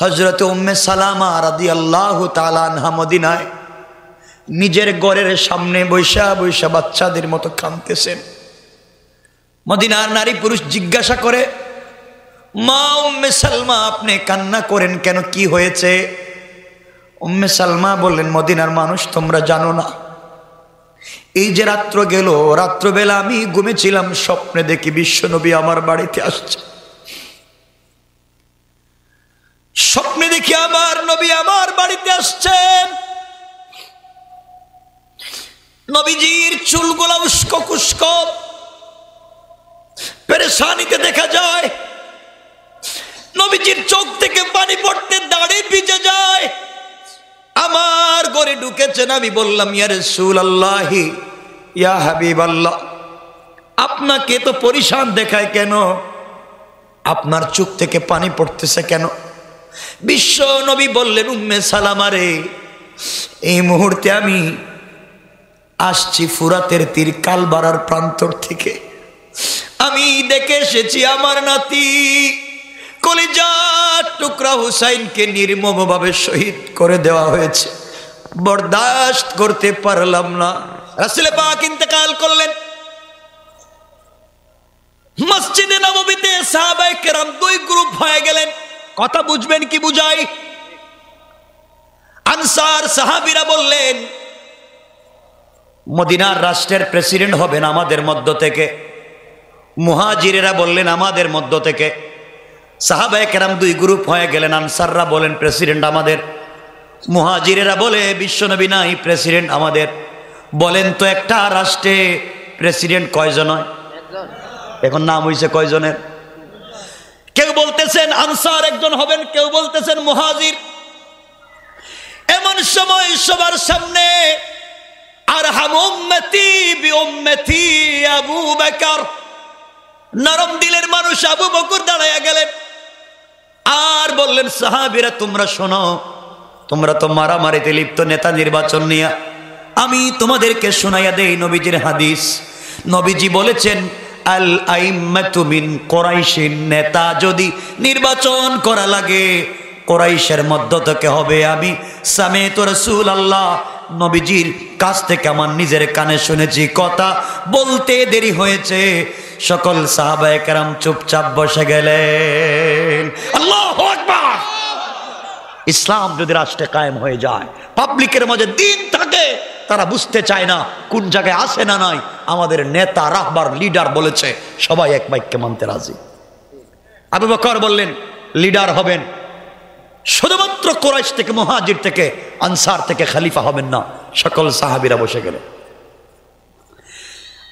হযরত উম্মে সালামা রাদিয়াল্লাহু তাআলা আনহা মদিনায় নিজের ঘরের সামনে বৈশা বৈশা বাচ্চাদের মতো কাঁদতেছেন। মদিনার নারী পুরুষ জিজ্ঞাসা করে, মা উম্মে সালমা আপনি কান্না করেন কেন, কি হয়েছে? উম্মে সালমা বললেন, মদিনার মানুষ তোমরা জানো না, এই যে রাত্র গেল, রাত্রবেলা আমি ঘুমেছিলাম, স্বপ্নে দেখি বিশ্বনবী আমার বাড়িতে আসছে। স্বপ্নে দেখি আমার নবী আমার বাড়িতে আসছেন। নবীজির চুলগুলা উস্কো খুস্কো, পেরেশানিতে দেখা যায়। নবীজির চোখ থেকে পানি পড়তে, দাড়ি ভিজে যায়। আমার ঘরে ঢুকেছেন। আমি বললাম, ইয়া রাসূলুল্লাহি, ইয়া হাবিবাল্লাহ, আপনাকে তো পরিশান দেখায় কেন? আপনার চোখ থেকে পানি পড়তেছে কেন? বিশ্ব নবী বললেন, উম্মে সালামা রে, এই মুহূর্তে আমি আসছি ফুরাতের তীর কালবারার প্রান্তর থেকে। আমি দেখে এসেছি আমার নাতি কলিজার টুকরা হুসাইনকে নির্মমভাবে শহীদ করে দেওয়া হয়েছে। বরদাস্ত করতে পারলাম না। রাসূল পাক ইন্তেকাল করলেন। মসজিদে নববীতে সাহাবায়ে কেরাম দুই গ্রুপ হয়ে গেলেন। কথা বুঝবেন কি বুঝাই? আনসার সাহাবীরা বললেন, মদিনার রাষ্ট্রের প্রেসিডেন্ট হবেন আমাদের মধ্য থেকে। মুহাজিরেরা বললেন, আমাদের মধ্য থেকে। সাহাবায়ে কেরাম দুই গ্রুপ হয়ে গেলেন। আনসাররা বলেন, প্রেসিডেন্ট আমাদের। মুহাজিরেরা বলে, বিশ্বনবী নাই, প্রেসিডেন্ট আমাদের। বলেন তো, একটা রাষ্ট্রে প্রেসিডেন্ট কয়জন হয়? এখন নাম হইছে কয়জনের? কেউ বলতেছেন আনসার একজন হবেন, কেউ বলতেছেন মুহাজির। এমন সময় সবার সামনে আরহাম উম্মতি বিউম্মতি আবু বকর, নরম দিলের মানুষ আবু বকর দাঁড়ায়া গেলেন আর বললেন, সাহাবীরা তোমরা শোনো, তোমরা তো মারামারিতে লিপ্ত নেতা নির্বাচন নিয়ে। আমি তোমাদেরকে শোনাইয়া দেই নবীজির হাদিস। নবীজি বলেছেন, আল আইম্মাতু মিন কুরাইশিন, নেতা যদি নির্বাচন করা লাগে কুরাইশের মধ্য থেকে হবে। আমি সামিতু রাসূলুল্লাহ, নবীজির কাছ থেকে আমার নিজের কানে শুনেছি। কথা বলতে দেরি হয়েছে, সকল সাহাবায়ে কেরাম চুপচাপ বসে গেলেন। আল্লাহু আকবার। ইসলাম যদি রাষ্ট্রে কায়েম হয়ে যায়, পাবলিকের মাঝে দিন থাকে, তারা বুঝতে চায় না কোন জায়গায় আসে না নাই। আমাদের নেতা রাহবার লিডার বলেছে, সবাই এক বাক্যে মানতে রাজি। আবু বকর বললেন, লিডার হবেন শুধুমাত্র কুরাইশ থেকে, মুহাজির থেকে, আনসার থেকে, খলিফা হবেন না। সকল সাহাবীরা বসে গেলেন।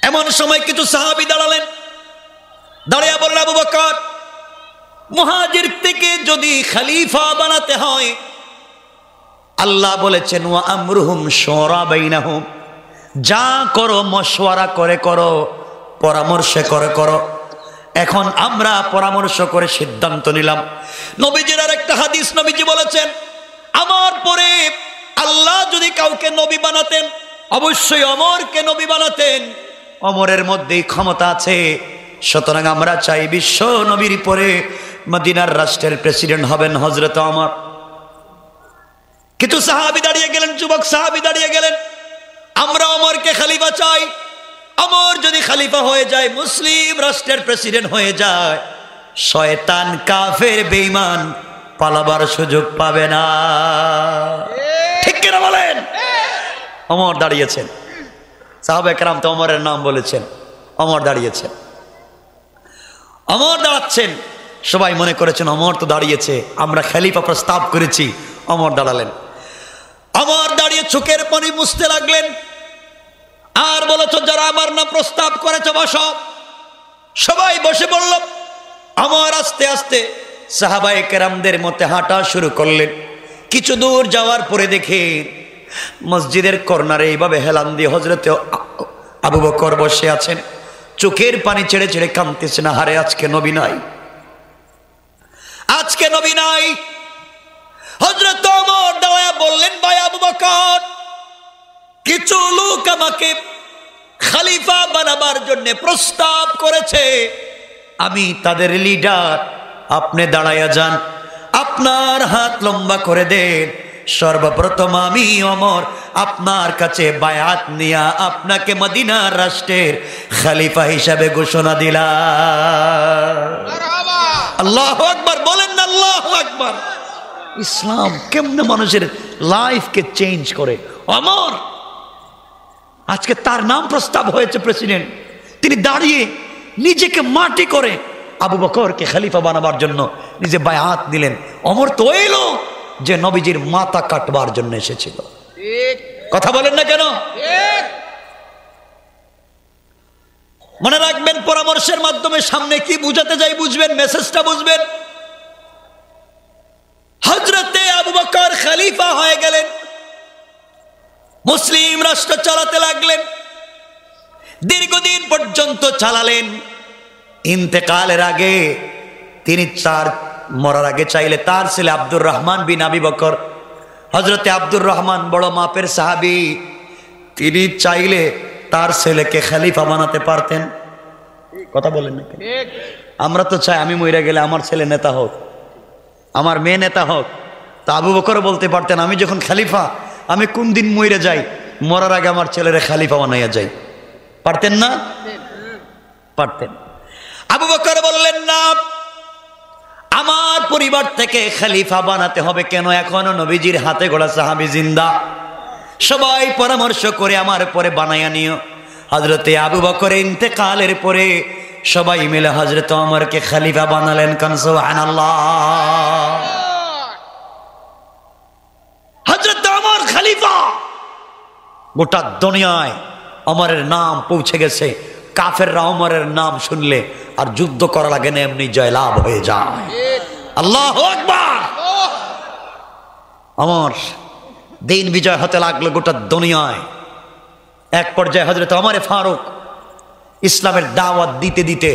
এমন সময় কিছু সাহাবী দাঁড়ালেন, দাঁড়িয়ে বললেন, আবু বকর, মুহাজির থেকে যদি খলিফা বানাতে হয়, আল্লাহ বলেছেন, ওয়া আমরুহুম শুরা বাইনাহুম, যা করো মশওয়ারা করে করো, পরামর্শ করে করো। এখন আমরা পরামর্শ করে সিদ্ধান্ত নিলাম। নবীজির আর একটা হাদিস, নবীজি বলেছেন, আমার পরে আল্লাহ যদি কাউকে নবী বানাতেন, অবশ্যই ওমরকে নবী বানাতেন। ওমরের মধ্যেই ক্ষমতা আছে। সুতরাং আমরা চাই বিশ্ব নবীর পরে মদিনার রাষ্ট্রের প্রেসিডেন্ট হবেন হযরত ওমর। কিন্তু সাহাবী দাঁড়িয়ে গেলেন, যুবক সাহাবী দাঁড়িয়ে গেলেন, আমরা ওমরকে খলিফা চাই। ওমর যদি খলিফা হয়ে যায়, মুসলিম রাষ্ট্রের প্রেসিডেন্ট হয়ে যায়, শয়তান কাফের বেঈমান পালাবার সুযোগ পাবে না। ঠিক কিনা বলেন? ওমর দাঁড়িয়েছেন। সাহাবায়ে কেরাম তো ওমরের নাম বলেছেন। ওমর দাঁড়িয়েছেন, ওমর দাঁড়াচ্ছেন। সবাই মনে করেছেন ওমর তো দাঁড়িয়েছে, আমরা খলিফা প্রস্তাব করেছি, ওমর দাঁড়ালেন। ওমর দাঁড়িয়ে চোখের পানি মুছতে লাগলেন আর বলেছ, যারা আমার নাম প্রস্তাব করেছে বসো। সবাই বসে পড়ল। ওমর আস্তে আস্তে সাহাবায়ে কেরামদের মধ্যে হাঁটা শুরু করলেন। কিছু দূর যাওয়ার পরে দেখে মসজিদের কর্নারে এইভাবে হেলান দিয়ে হযরত আবু বকর বসে আছেন, চোখের পানি ছেড়ে ছেড়ে কাঁদতেছেন, হারে আজকে নবী নাই, আজকে নবী নাই। হযরত ওমর দাঁড়ায়া বললেন, ভাই আবু বকর, কিছু লোক আমাকে খলিফা বানাবার জন্য প্রস্তাব করেছে, আমি তাদের লিডার, আপনি দাঁড়ায়া যান। আপনার হাত লম্বা করে দেন, সর্বপ্রথম আমি ওমর আপনার কাছে বায়াত নিয়া আপনাকে মদিনার রাষ্ট্রের খলিফা হিসাবে ঘোষণা দিলাম। আল্লাহু আকবার বলেন না, আল্লাহু আকবার। ইসলাম কেমনে মানুষের লাইফকে চেঞ্জ করে। ওমর, আজকে তার নাম প্রস্তাব হয়েছে প্রেসিডেন্ট, তিনি দাঁড়িয়ে নিজেকে মাটি করে আবু বকরকে খলিফা বানাবার জন্য নিজে বায়াত দিলেন। ওমর তো এলো যে নবীজির মাথা কাটবার জন্য এসেছিল। কথা বলেন না কেন? মনে রাখবেন, পরামর্শের মাধ্যমে সামনে কি বুঝাতে যাই বুঝবেন, মেসেজটা বুঝবেন। হযরতে আবু বকর খলিফা হয়ে গেলেন, মুসলিম রাষ্ট্র চালাতে লাগলেন, দীর্ঘদিন পর্যন্ত চালালেন। ইন্তেকালের আগে তিনি মরার আগে চাইলে তার ছেলে আব্দুর রহমান বিন আবি বকর, হযরতে আব্দুর রহমান বড় মাপের সাহাবী, তিনি চাইলে তার ছেলেকে খলিফা বানাতে পারতেন। কথা বলেন না? আমরা তো চাই আমি মরে গেলে আমার ছেলে নেতা হোক, আমার মেয়ে নেতা হোক। তা আবু বকর বলতে পারতেন, আমি যখন খলিফা, আমি কোন দিন মরে যাই, মরার আগে আমার ছেলেরে খলিফা বানাইয়া যাই। পারতেন না? পারতেন। আবু বকর বললেন, না, আমার পরিবার থেকে খলিফা বানাতে হবে কেন? এখনো নবীজির হাতে গড়া সাহাবী জিন্দা, সবাই পরামর্শ করে আমার পরে বানাইয়া নিও। হযরতে আবু বকর ইন্তেকালের পরে সবাই মিলে হযরত ওমরকে খলিফা বানালেন। কান সুবহানাল্লাহ। হযরত ওমর খলিফা। গোটা দুনিয়ায় ওমরের নাম পৌঁছে গেছে। কাফেররা ওমরের নাম শুনলে আর যুদ্ধ করা লাগে না, এমনি জয়লাভ হয়ে যায়। আল্লাহু আকবার। ওমর দিন বিজয় হতে লাগলো গোটা দুনিয়ায়। এক পর্যায়ে হযরত ওমরে ফারুক ইসলামের দাওয়াত দিতে দিতে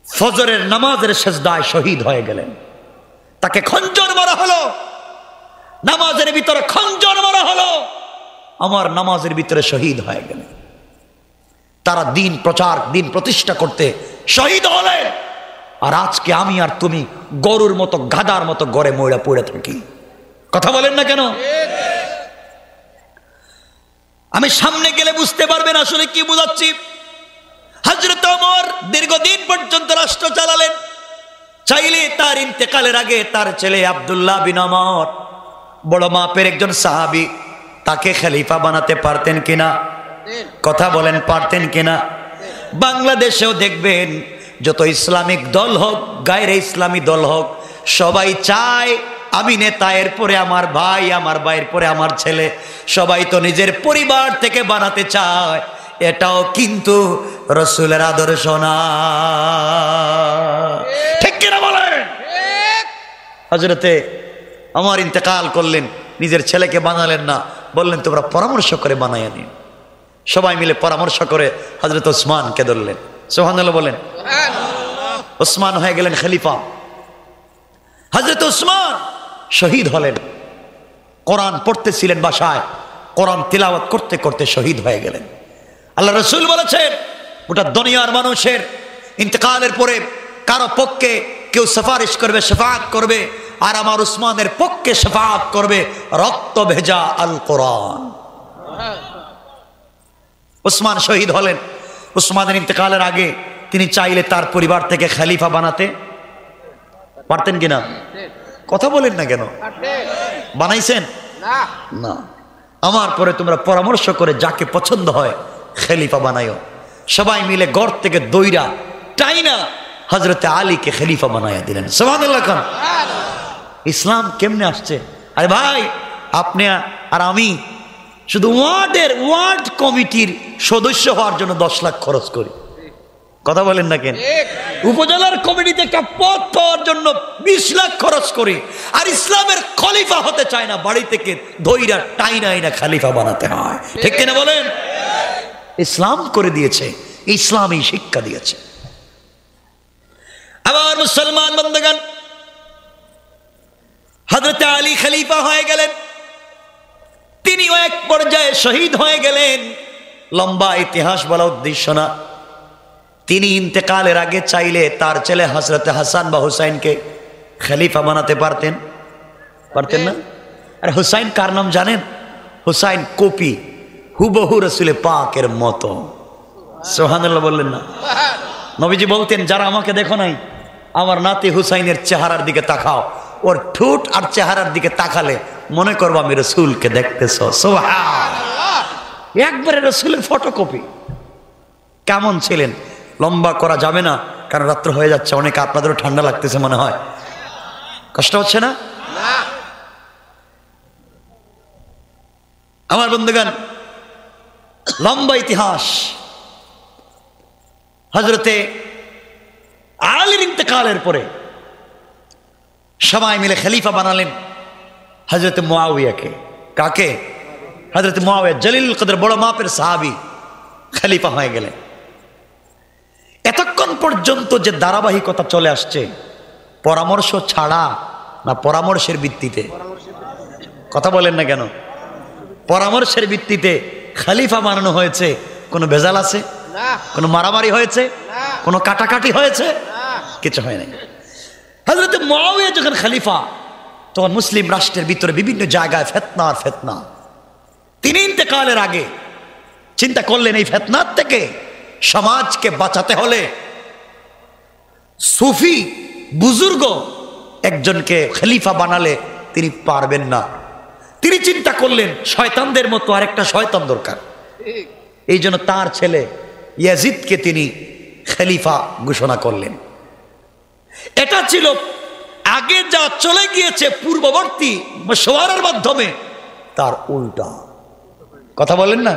ফজরের নামাজের সিজদায় শহীদ হয়ে গেলেন। তাকে খঞ্জর মারা হলো, নামাজের ভিতরে খঞ্জর মারা হলো। ওমর নামাজের ভিতরে শহীদ হয়ে গেলেন। তারা দিন প্রচার, দিন প্রতিষ্ঠা করতে শহীদ হলেন। আর আজকে আমি আর তুমি গরুর মতো, গাধার মতো গড়ে ময়রা পড়ে থাকি। কথা বলেন না কেন? আমি সামনে গেলে বুঝতে পারবেন আসলে কি বুঝাচ্ছি। হযরত ওমর দীর্ঘদিন পর্যন্ত রাষ্ট্র চালালেন। চাইলে তার ইন্তেকালের আগে তার ছেলে আব্দুল্লাহ বিন ওমর, বড় মাপের একজন সাহাবী, তাকে খলিফা বানাতে পারতেন কিনা? কথা বলেন, পারতেন কিনা? বাংলাদেশেও দেখবেন যত ইসলামিক দল হোক, গায়রে ইসলামী দল হোক, সবাই চায় আমি নেতা, এরপরে আমার ভাই, আমার ভাইয়ের পরে আমার ছেলে। সবাই তো নিজের পরিবার থেকে বানাতে চায়। এটাও কিন্তু রাসূলের আদর্শ না। ঠিক কিনা বলেন? হযরতে ওমর ইন্তেকাল করলেন, নিজের ছেলেকে বানালেন না, বললেন তোমরা পরামর্শ করে বানাইয়া নিন। সবাই মিলে পরামর্শ করে হযরত ওসমানকে ধরলেন। সুবহানাল্লাহ বলেন। ওসমান হয়ে গেলেন খলিফা। হযরত ওসমান শহীদ হলেন। কোরআন পড়তেছিলেন বাসায়, কোরআন তিলাওয়াত করতে করতে শহীদ হয়ে গেলেন। আল্লাহ রাসূল বলেছেন, গোটা দুনিয়ার মানুষের ইন্তেকালের পরে কারো পক্ষে কেউ সুপারিশ করবে, শাফাআত করবে, আর আমার ওসমানের পক্ষে শাফাআত করবে রক্ত ভেজা আল কোরআন। ওসমান শহীদ হলেন। ওসমানের ইন্তেকালের আগে তিনি চাইলে তার পরিবার থেকে খলিফা বানাতে পারতেন কিনা? কথা বলেন না কেন? বানাইছেন না? আমার পরে তোমরা পরামর্শ করে যাকে পছন্দ হয় খলিফা বানাইও। সবাই মিলে গড় থেকে দইরা টাইনা হযরতে আলীকে খলিফা বানাইয়া দিলেন। সুবহানাল্লাহ। খান ইসলাম কেমনে আসছে? আরে ভাই, আপনি আর আমি শুধু ওয়ার্ড কমিটির সদস্য হওয়ার জন্য 10 লাখ খরচ করি। কথা বলেন না কেন? উপজেলার কমিটিতে একটা পদ পাওয়ার জন্য 20 লাখ খরচ করি। আর ইসলামের খলিফা হতে চায় না, বাড়ি থেকে ধইরা টাইনা খলিফা বানাতে হয়। ঠিক কিনা বলেন? ইসলাম করে দিয়েছে, ইসলামই শিক্ষা দিয়েছে। আবার মুসলমান বন্ধুগণ, হযরত আলী খলিফা হয়ে গেলেন। তিনিও এক পর্যায়ে শহীদ হয়ে গেলেন। লম্বা ইতিহাস বলা উদ্দেশ্য না। তিনি ইন্তেকালের আগে চাইলে তার ছেলে হযরত হাসান বা হুসাইনকে খলিফা বানাতে পারতেন? পারতেন না? আর হুসাইন কার নাম জানেন? হুসাইন কপি, হুবহু রাসূলে পাকের মতো। সুবহানাল্লাহ বললেন না? নবীজি বলতেন, যারা আমাকে দেখো নাই, আমার নাতি হুসাইনের চেহারার দিকে তাকাও, ওর ঠোঁট আর চেহারার দিকে তাকালে মনে করবো আমি রাসূলকে দেখতেছো। সুবহানাল্লাহ, একবারে রাসূলের ফটোকপি। কেমন ছিলেন? লম্বা করা যাবে না, কারণ রাত্র হয়ে যাচ্ছে, অনেকে আপনাদেরও ঠান্ডা লাগতেছে মনে হয়, কষ্ট হচ্ছে না? আমার বন্ধুগণ, লম্বা ইতিহাস। হযরতে আলীর ইন্তেকালের পরে সবাই মিলে খলিফা বানালেন হযরতে মুআবিয়াকে। কাকে? হযরতে মুআবিয়া জলিলুল কদর, বড় মাপের সাহাবী, খলিফা হয়ে গেলেন। এতক্ষণ পর্যন্ত যে ধারাবাহিকতা চলে আসছে, পরামর্শ ছাড়া না পরামর্শের ভিত্তিতে? কথা বলেন না কেন? পরামর্শের ভিত্তিতে খলিফা বানানো হয়েছে। কোনো ভেজাল আছে? কোনো মারামারি হয়েছে? কোনো কাটাকাটি হয়েছে? কিছু হয় নাই। হযরত মুআবিয়া যখন খলিফা, তখন মুসলিম রাষ্ট্রের ভিতরে বিভিন্ন জায়গায় ফিতনা আর ফিতনা। তিনি ইন্তেকালের আগে চিন্তা করলেন, এই ফিতনার থেকে সমাজকে বাঁচাতে হলে সুফি বুজুর্গ একজনকে খলিফা বানালে তিনি পারবেন না। তিনি চিন্তা করলেন, শয়তানদের মতো আরেকটা শয়তান দরকার। এই জন্য তার ছেলে ইয়াজিদকে তিনি খলিফা ঘোষণা করলেন। এটা ছিল আগে যা চলে গিয়েছে পূর্ববর্তী মশওয়ারার মাধ্যমে, তার উল্টা। কথা বলেন না?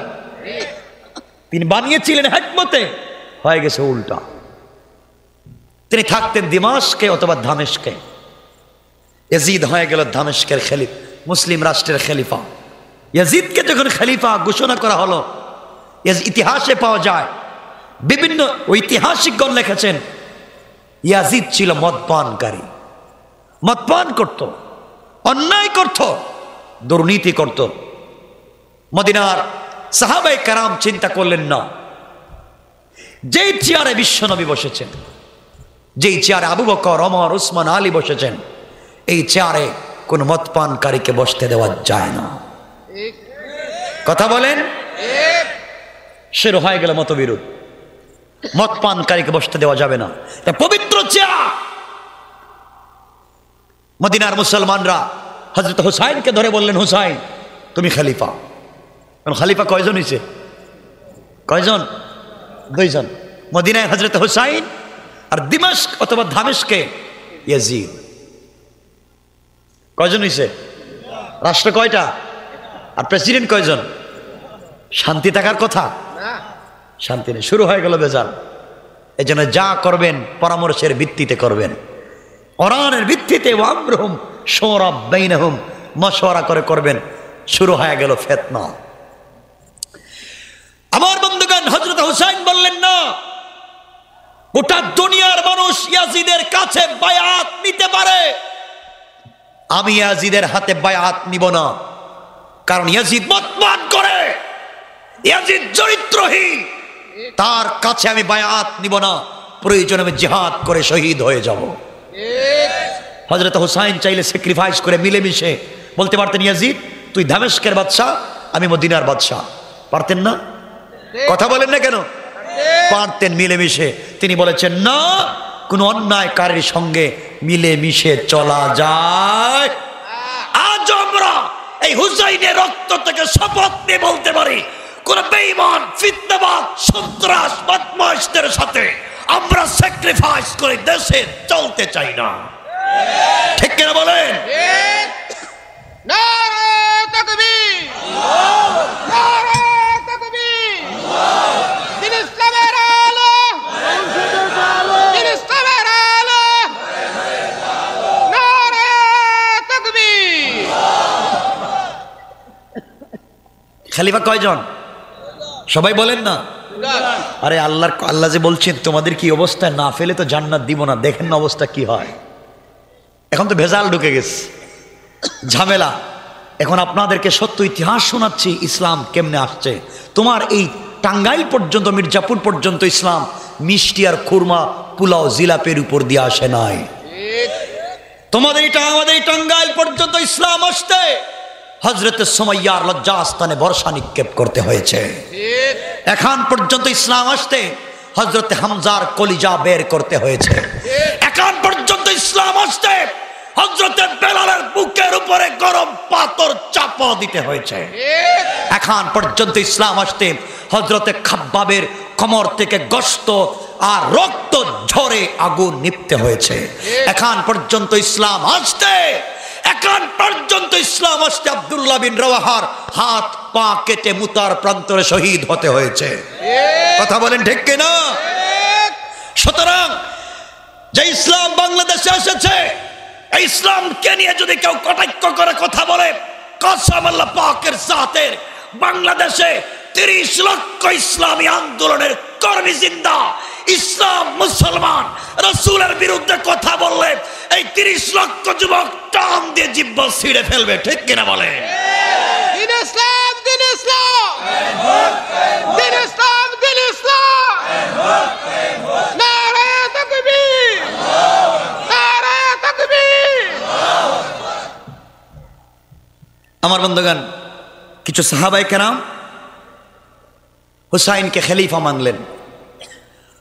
তিনি বানিয়েছিলেন হিকমতে, হয়ে গেছে উল্টা। তিনি থাকতেন দিমাশকে অথবা দামেস্কে। ইয়াজিদ হয়ে গেল দামেস্কের খলিফা, মুসলিম রাষ্ট্রের খলিফা। ইয়াজিদকে যখন খলিফা ঘোষণা করা হলো, ইতিহাসে পাওয়া যায়, বিভিন্ন ঐতিহাসিকগণ লিখেছেন, ইয়াজিদ ছিল মদপানকারী, মদপান করত, অন্যায় করত, দুর্নীতি করত। মদিনার সাহাবায়ে কেরাম চিন্তা করলেন না, যেই চেয়ারে বিশ্বনবী বসেছেন, যেই চেয়ারে আবু বকর, ওমর, উসমান, আলী বসেছেন, এই চেয়ারে কোন মদপানকারীকে বসতে দেওয়া যায় না। কথা বলেন? শুরু হয়ে গেল মতবিরোধ, মদপানকারীকে বসতে দেওয়া যাবে না। পবিত্র চেয়ার। মদিনার মুসলমানরা হযরত হুসাইনকে ধরে বললেন, হুসাইন তুমি খলিফা। খলিফা কয়জন হয়েছে? কয়জন? দুইজন। মদিনায় হযরত হুসাইন আর দিমাশক অথবা দামেস্কে ইয়াজিদ। কয়জন হয়েছে? রাষ্ট্র কয়টা? আর প্রেসিডেন্ট কয়জন? শান্তি থাকার কথা, শান্তি নেই। শুরু হয়ে গেল বেজাল। এই জন্য যা করবেন পরামর্শের ভিত্তিতে করবেন, কোরআনের ভিত্তিতে। ওয়ামরুহুম শুরা বাইনাহুম, মাশওয়ারা করে করবেন। শুরু হয়ে গেল ফিতনা। আমার বন্ধুগণ, হযরত হুসাইন বললেন, না, গোটা দুনিয়ার মানুষ ইয়াজিদের কাছে বায়াত নিতে পারে, আমি ইয়াজিদের হাতে বায়াত নিব না। কারণ ইয়াজিদ মদপান করে, ইয়াজিদ চরিত্রহীন, তার কাছে আমি বায়াত নিব না। প্রয়োজন আমি জিহাদ করে শহীদ হয়ে যাব। হযরত হুসাইন চাইলে স্যাক্রিফাইস করে মিলেমিশে বলতে পারতেন, ইয়াজিদ তুই দামেস্কের বাদশা, আমি মদিনার বাদশা। পারতেন না? কথা বলেন না কেন? পারতেন মিলেমিশে। তিনি বলেছেন, না, কোন অন্যায়কারীর সঙ্গে মিলেমিশে চলা যায়। আজ আমরা এই হুসাইনের রক্ত থেকে শপথ নিয়ে বলতে পারি, কোন বেঈমান, ফিতনাবাজ, সন্ত্রাস, বদমাশদের সাথে আমরা স্যাক্রিফাইস করে দেশে চলতে চাই না। ঠিক কিনা বলেন? নারে তাকবীর, নারে তাকবীর, দিন ইসলামের আলো, দিন ইসলামের আলো, নারে তাকবীর। খলিফা কয়জন? সবাই বলেন না। আরে আল্লাহ যে বলছেন তোমাদের কি অবস্থায় না ফেলে তো জান্নাত দিব না, দেখেন না অবস্থা কি হয়। এখন তো ভেজাল ঢুকে গেছে, ঝামেলা। এখন আপনাদেরকে সত্য ইতিহাস শোনাচ্ছি, ইসলাম কেমনে আসছে। তোমার এই টাঙ্গাইল পর্যন্ত, মির্জাপুর পর্যন্ত ইসলাম মিষ্টি আর খুরমা, পোলাও, জিলাপের উপর দিয়ে আসে নাই। তোমাদের এটা আমাদের টাঙ্গাইল পর্যন্ত ইসলাম আসতে হযরতে সুমাইয়ার লজ্জাস্থানে বর্ষা নিক্ষেপ করতে হয়েছে। এখন পর্যন্ত ইসলাম আসতে হযরতে হামজার কলিজা বের করতে হয়েছে। এখন পর্যন্ত ইসলাম আসতে হযরতে বেলালের বুকের উপরে গরম পাথর চাপা দিতে হয়েছে। এখন পর্যন্ত ইসলাম আসতে হযরতে খাব্বাবের কোমর থেকে গোশত আর রক্ত ঝরে আগুন নিভতে হয়েছে। এখন পর্যন্ত ইসলাম আসতে আব্দুল্লাহ বিন রওয়াহার হাত পা কেটে মুতার প্রান্তরে শহীদ হতে হয়েছে। কথা বলেন ঠিক কিনা? সুতরাং যে ইসলাম বাংলাদেশে এসেছে, এই ইসলামকে নিয়ে যদি কেউ কটাক্ষ করে কথা বলে, কসম আল্লাহ পাকের জাতের, বাংলাদেশে 30 লক্ষ ইসলামী আন্দোলনের কর্মী জিন্দা। ইসলাম মুসলমান রাসূলের বিরুদ্ধে কথা বললে এই 30 লক্ষ যুবক টান দিয়ে জিহ্বা ছিঁড়ে ফেলবে। ঠিক কিনা বলে? দিন ইসলাম, দিন ইসলাম, দিন ইসলাম, দিন ইসলাম। নারে তাকবীর, নারে তাকবীর। আমার বন্ধুগণ, কিছু সাহাবায়ে কেরাম হুসাইনকে খলিফা মানলেন।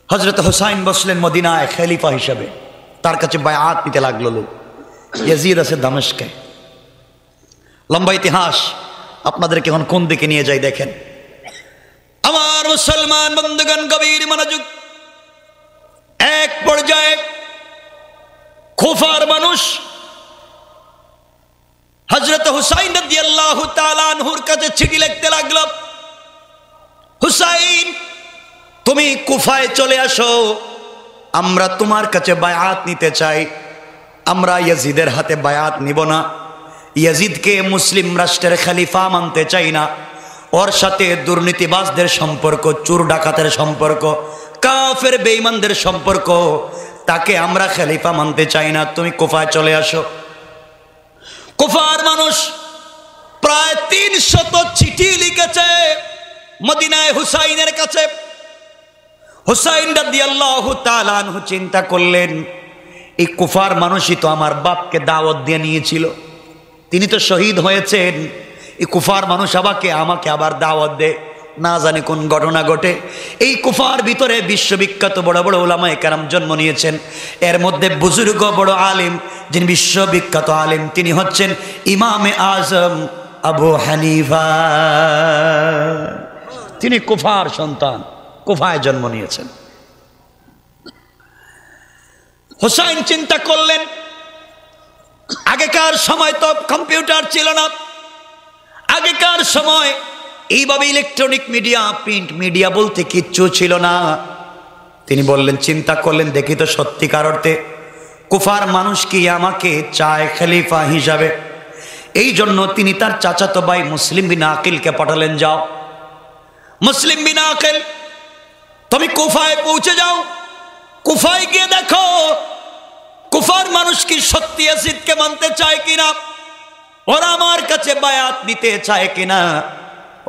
হযরত হুসাইন বসলেন মদিনায় খলিফা হিসেবে। তার কাছে বায়াত নিতে লাগলো লোক। ইয়াজিদ আছে দামেস্কে। লম্বা ইতিহাস, আপনাদেরকে এখন কোন দিকে নিয়ে যাই দেখেন। আমার মুসলমান বন্ধুগণ, গভীর মনোযোগ। এক পর্যায়ে কুফার মানুষ হযরত হুসাইন রাদিয়াল্লাহু তাআলা আনহুর কাছে চিঠি লিখতে লাগলো, হুসাইন তুমি কুফায় চলে আসো, আমরা তোমার কাছে বায়াত নিতে চাই। আমরা ইয়াজিদের হাতে বায়াত নিব না। ইয়াজিদকে মুসলিম রাষ্ট্রের খলিফা মানতে চাই না। ওর সাথে দুর্নীতিবাজদের সম্পর্ক, চোর ডাকাতের সম্পর্ক, কাফের বেঈমানদের সম্পর্ক, তাকে আমরা খলিফা মানতে চাই না। তুমি কুফায় চলে আসো। কুফার মানুষ প্রায় 300 চিঠি লিখেছে মদিনায় হুসাইনের কাছে। হুসাইন রাদিয়াল্লাহু তাআলা আনহু চিন্তা করলেন, এই কুফার মানুষই তো আমার বাপকে দাওয়াত দিয়ে নিয়েছিল, তিনি তো শহীদ হয়েছেন। এই কুফার মানুষ আমাকে আবার দাওয়াত দেয়, না জানে কোন ঘটনা ঘটে। এই কুফার ভিতরে বিশ্ববিখ্যাত বড় বড় উলামায়ে কেরাম জন্ম নিয়েছেন। এর মধ্যে বুজুর্গ বড় আলেম, যিনি বিশ্ববিখ্যাত আলেম, তিনি হচ্ছেন ইমামে আজম আবু হানিফা। তিনি কুফার সন্তান, কুফায় জন্ম নিয়েছেন। হুসাইন চিন্তা করলেন, আগেকার সময় তো কম্পিউটার ছিল না, আগেকার সময় এইভাবে ইলেকট্রনিক মিডিয়া, প্রিন্ট মিডিয়া বলতে কিচ্ছু ছিল না। তিনি বললেন, চিন্তা করলেন, দেখি তো সত্যিকার অর্থে কুফার মানুষ কি আমাকে চায় খলিফা হিসাবে। এই জন্য তিনি তার চাচাতো ভাই মুসলিম বিন আকিলকে পাঠালেন, যাও মুসলিম বিন আকিল, তুমি কুফায় পৌঁছে যাও। কুফায় গিয়ে দেখো কুফার মানুষ কি সত্যি ইয়াজিদকে মানতে চায় কিনা, ওরা আমার কাছে বায়াত নিতে চায় কিনা।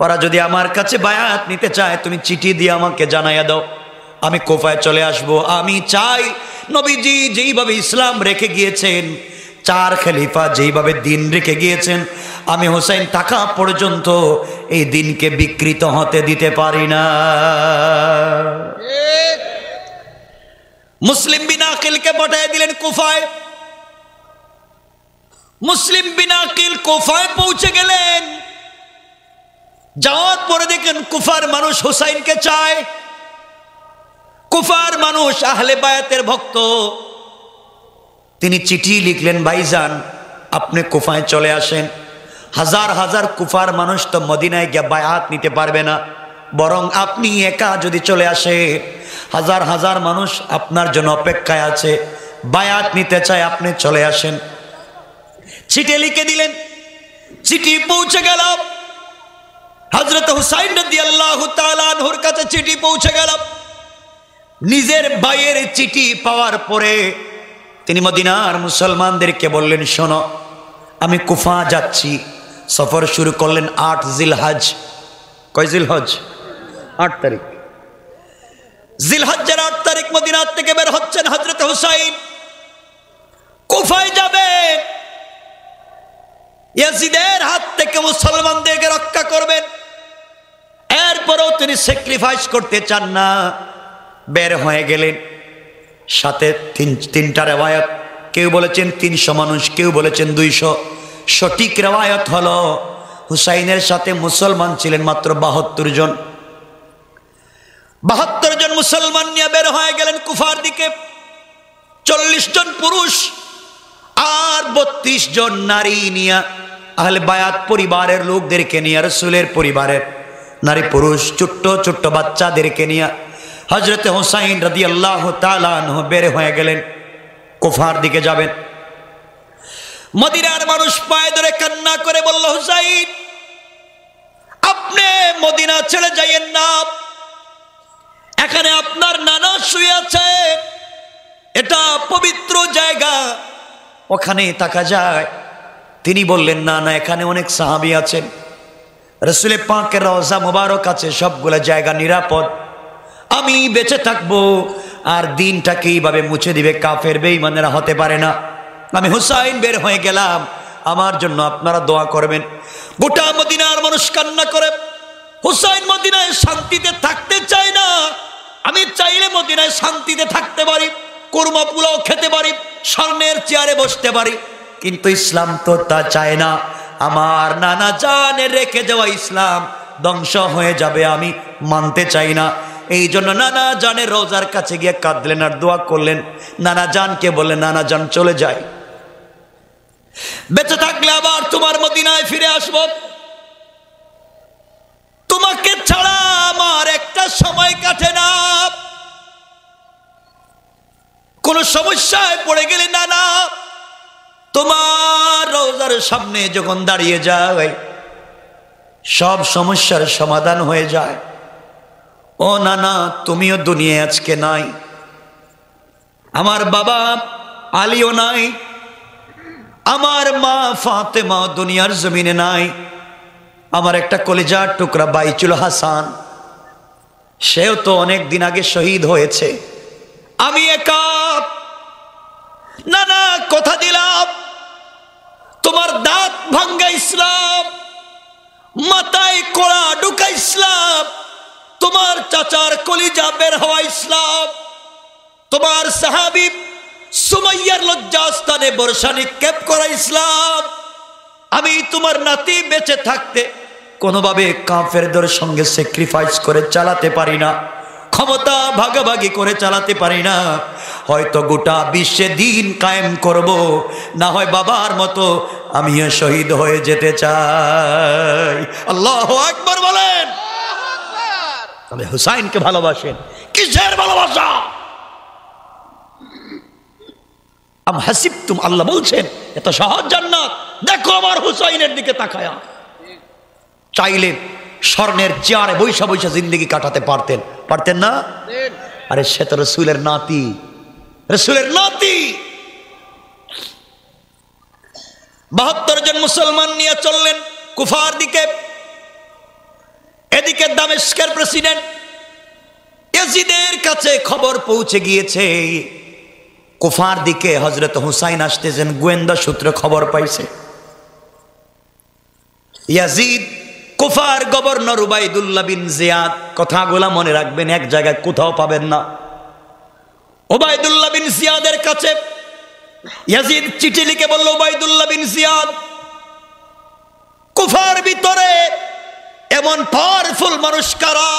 ওরা যদি আমার কাছে বায়াত নিতে চায়, তুমি চিঠি দিয়ে আমাকে জানাইয়া দাও, আমি কুফায় চলে আসব। আমি চাই নবীজি যেইভাবে ইসলাম রেখে গিয়েছেন, 4 খলিফা যেইভাবে দিন রেখে গিয়েছেন, আমি হুসাইন থাকা পর্যন্ত এই দিনকে বিকৃত হতে দিতে পারি না। মুসলিম বিন আকিলকে পাঠিয়ে দিলেন কুফায়। মুসলিম বিন আকিল কুফায় পৌঁছে গেলেন। যাওয়ার পরে দেখেন কুফার মানুষ হুসাইনকে চায়। কুফার মানুষ আহলে বায়াতের ভক্ত। তিনি চিঠি লিখলেন, ভাইজান আপনি কুফায় চলে আসেন। হাজার হাজার কুফার মানুষ তো মদিনায় গিয়ে বায়াত নিতে পারবে না, বরং আপনি একা যদি চলে আসে, হাজার হাজার মানুষ আপনার জন্য অপেক্ষায় আছে, বায়াত নিতে চায়, আপনি চলে আসেন। চিঠি লিখে দিলেন। চিঠি পৌঁছে গেল হযরত হুসাইন রাদিয়াল্লাহু তাআলা আনহুর কাছে। চিঠি পৌঁছে গেল। নিজের ভাইয়ের চিঠি পাওয়ার পরে তিনি মদিনার মুসলমানদেরকে বললেন, শোনো, আমি কুফা যাচ্ছি। সফর শুরু করলেন 8 জিলহজ। কয় জিলহজ? 8 তারিখ। জিলহজ্জের 8 তারিখ মদিনা থেকে বের হচ্ছেন হযরত হুসাইন। কুফায় যাবেন, ইয়াজিদের হাত থেকে মুসলমানদেরকে রক্ষা করবেন। এরপরেও তিনি স্যাক্রিফাইস করতে চান না, বের হয়ে গেলেন। সাথে তিনটা রেওয়ায়ত, কেউ বলেছেন 300 মানুষ, কেউ বলেছেন 200। সঠিক রেওয়ায়ত হলো হুসাইনের সাথে মুসলমান ছিলেন মাত্র 72 জন। 72 জন মুসলমান নিয়ে বের হয়ে গেলেন কুফার দিকে। 40 জন পুরুষ আর 32 জন নারী নিয়ে, আহলে বায়াত পরিবারের লোকদেরকে নিয়ে, রাসূলের পরিবারের নারী পুরুষ ছোট্ট ছোট্ট বাচ্চাদেরকে নিয়ে হযরত হুসাইন রাদিয়াল্লাহু তাআলা আনহু বের হয়ে গেলেন, কুফার দিকে যাবেন। মদিনার মানুষ পায়ে ধরে কান্না করে বলল, হুসাইন আপনি মদিনা ছেড়ে যাইয়েন না, এখানে আপনার নানা শুয়ে আছে, এটা পবিত্র জায়গা, ওখানে থাকা যায়। তিনি বললেন, না না, এখানে অনেক সাহাবী আছেন, রাসূল পাকের রওজা মুবারক আছে, সবগুলো জায়গা নিরাপদ, আমি বেঁচে থাকবো আর দিনটাকে এইভাবে মুছে দিবে কাফের বেঈমানেরা, হতে পারে না। আমি হুসাইন বের হয়ে গেলাম, আমার জন্য আপনারা দোয়া করবেন। গোটা মদিনার মানুষ কান্না করে, হুসাইন মদিনায় শান্তিতে থাকতে চায় না, আমি চাইলে মদিনায় শান্তিতে থাকতে পারি, কুরমা পোলাও খেতে পারি, স্বর্ণের চেয়ারে বসতে পারি, কিন্তু ইসলাম তো তা চায় না। আমার নানা জানের রেখে যাওয়া ইসলাম ধ্বংস হয়ে যাবে, আমি মানতে চাই না। এই জন্য নানা জানের রোজার কাছে গিয়ে কাঁদলেন আর দোয়া করলেন। নানা জানকে বললেন, নানা জান চলে যায়, বেঁচে থাকলে আবার তোমার মদিনায় ফিরে আসব, তোমাকে ছাড়া আমার একটা সময় কাটে না, কোন সমস্যায় পড়ে গেলে নানা তোমার রোজার সামনে যখন দাঁড়িয়ে যায় সব সমস্যার সমাধান হয়ে যায়। ও নানা, তুমিও দুনিয়ায় আজকে নাই, আমার বাবা আলীও নাই, আমার মা ফাতেমা দুনিয়ার জমিনে নাই, আমার একটা কলিজার টুকরা বাইচুল হাসান, সেও তো অনেক দিন আগে শহীদ হয়েছে, আমি একা। নানা কথা দিলাম, তোমার দাঁত ভাঙ্গা ইসলাম, মাথায় কোড়া ঢুকা ইসলাম, তোমার চাচার কলিজা বের হওয়া ইসলাম, তোমার সাহাবী সুমাইয়ার লজ্জাস্থানে বর্ষা নিক্ষেপ করা ইসলাম। আমি তোমার নাতি বেঁচে থাকতে কোনোভাবে কাফেরদের সঙ্গে স্যাক্রিফাইস করে চালাতে পারি না, ক্ষমতা ভাগাভাগি করে চালাতে পারি না, হয়তো গোটা বিশ্বে দিন কায়েম করব, না হয় বাবার মতো আমিও শহীদ হয়ে যেতে চাই। আল্লাহু আকবার বলেন। তবে হুসাইনকে ভালোবাসেন, কিসের ভালোবাসা? আম হাসিবতুম, আল্লাহ বলছেন এত সহজ জান্নাত, দেখো আমার হুসাইনের দিকে তাকায়া। চাইলেন স্বর্ণের চেয়ারে বৈশা বৈশা জিন্দগি কাটাতে পারতেন, পারতেন না? আরে সে তো রাসূলের নাতি, রাসূলের নাতি। 72 জন মুসলমান নিয়ে চললেন কুফার দিকে। এদিকে দামেস্কের প্রেসিডেন্ট ইয়াজিদের কাছে খবর পৌঁছে গিয়েছে, কুফার দিকে হযরত হুসাইন আসতেছেন, গোয়েন্দা সূত্রে খবর পাইছে। ইয়াজিদ কুফার গভর্নর উবাইদুল্লাহ বিন জিয়াদ, কথাগুলা মনে রাখবেন, এক জায়গায় কোথাও পাবেন না। উবাইদুল্লাহ বিন জিয়াদের কাছে ইয়াজিদ চিঠি লিখে বলল, উবাইদুল্লাহ বিন জিয়াদ, কুফার ভিতরে এমন পাওয়ারফুল মানুষ কারা,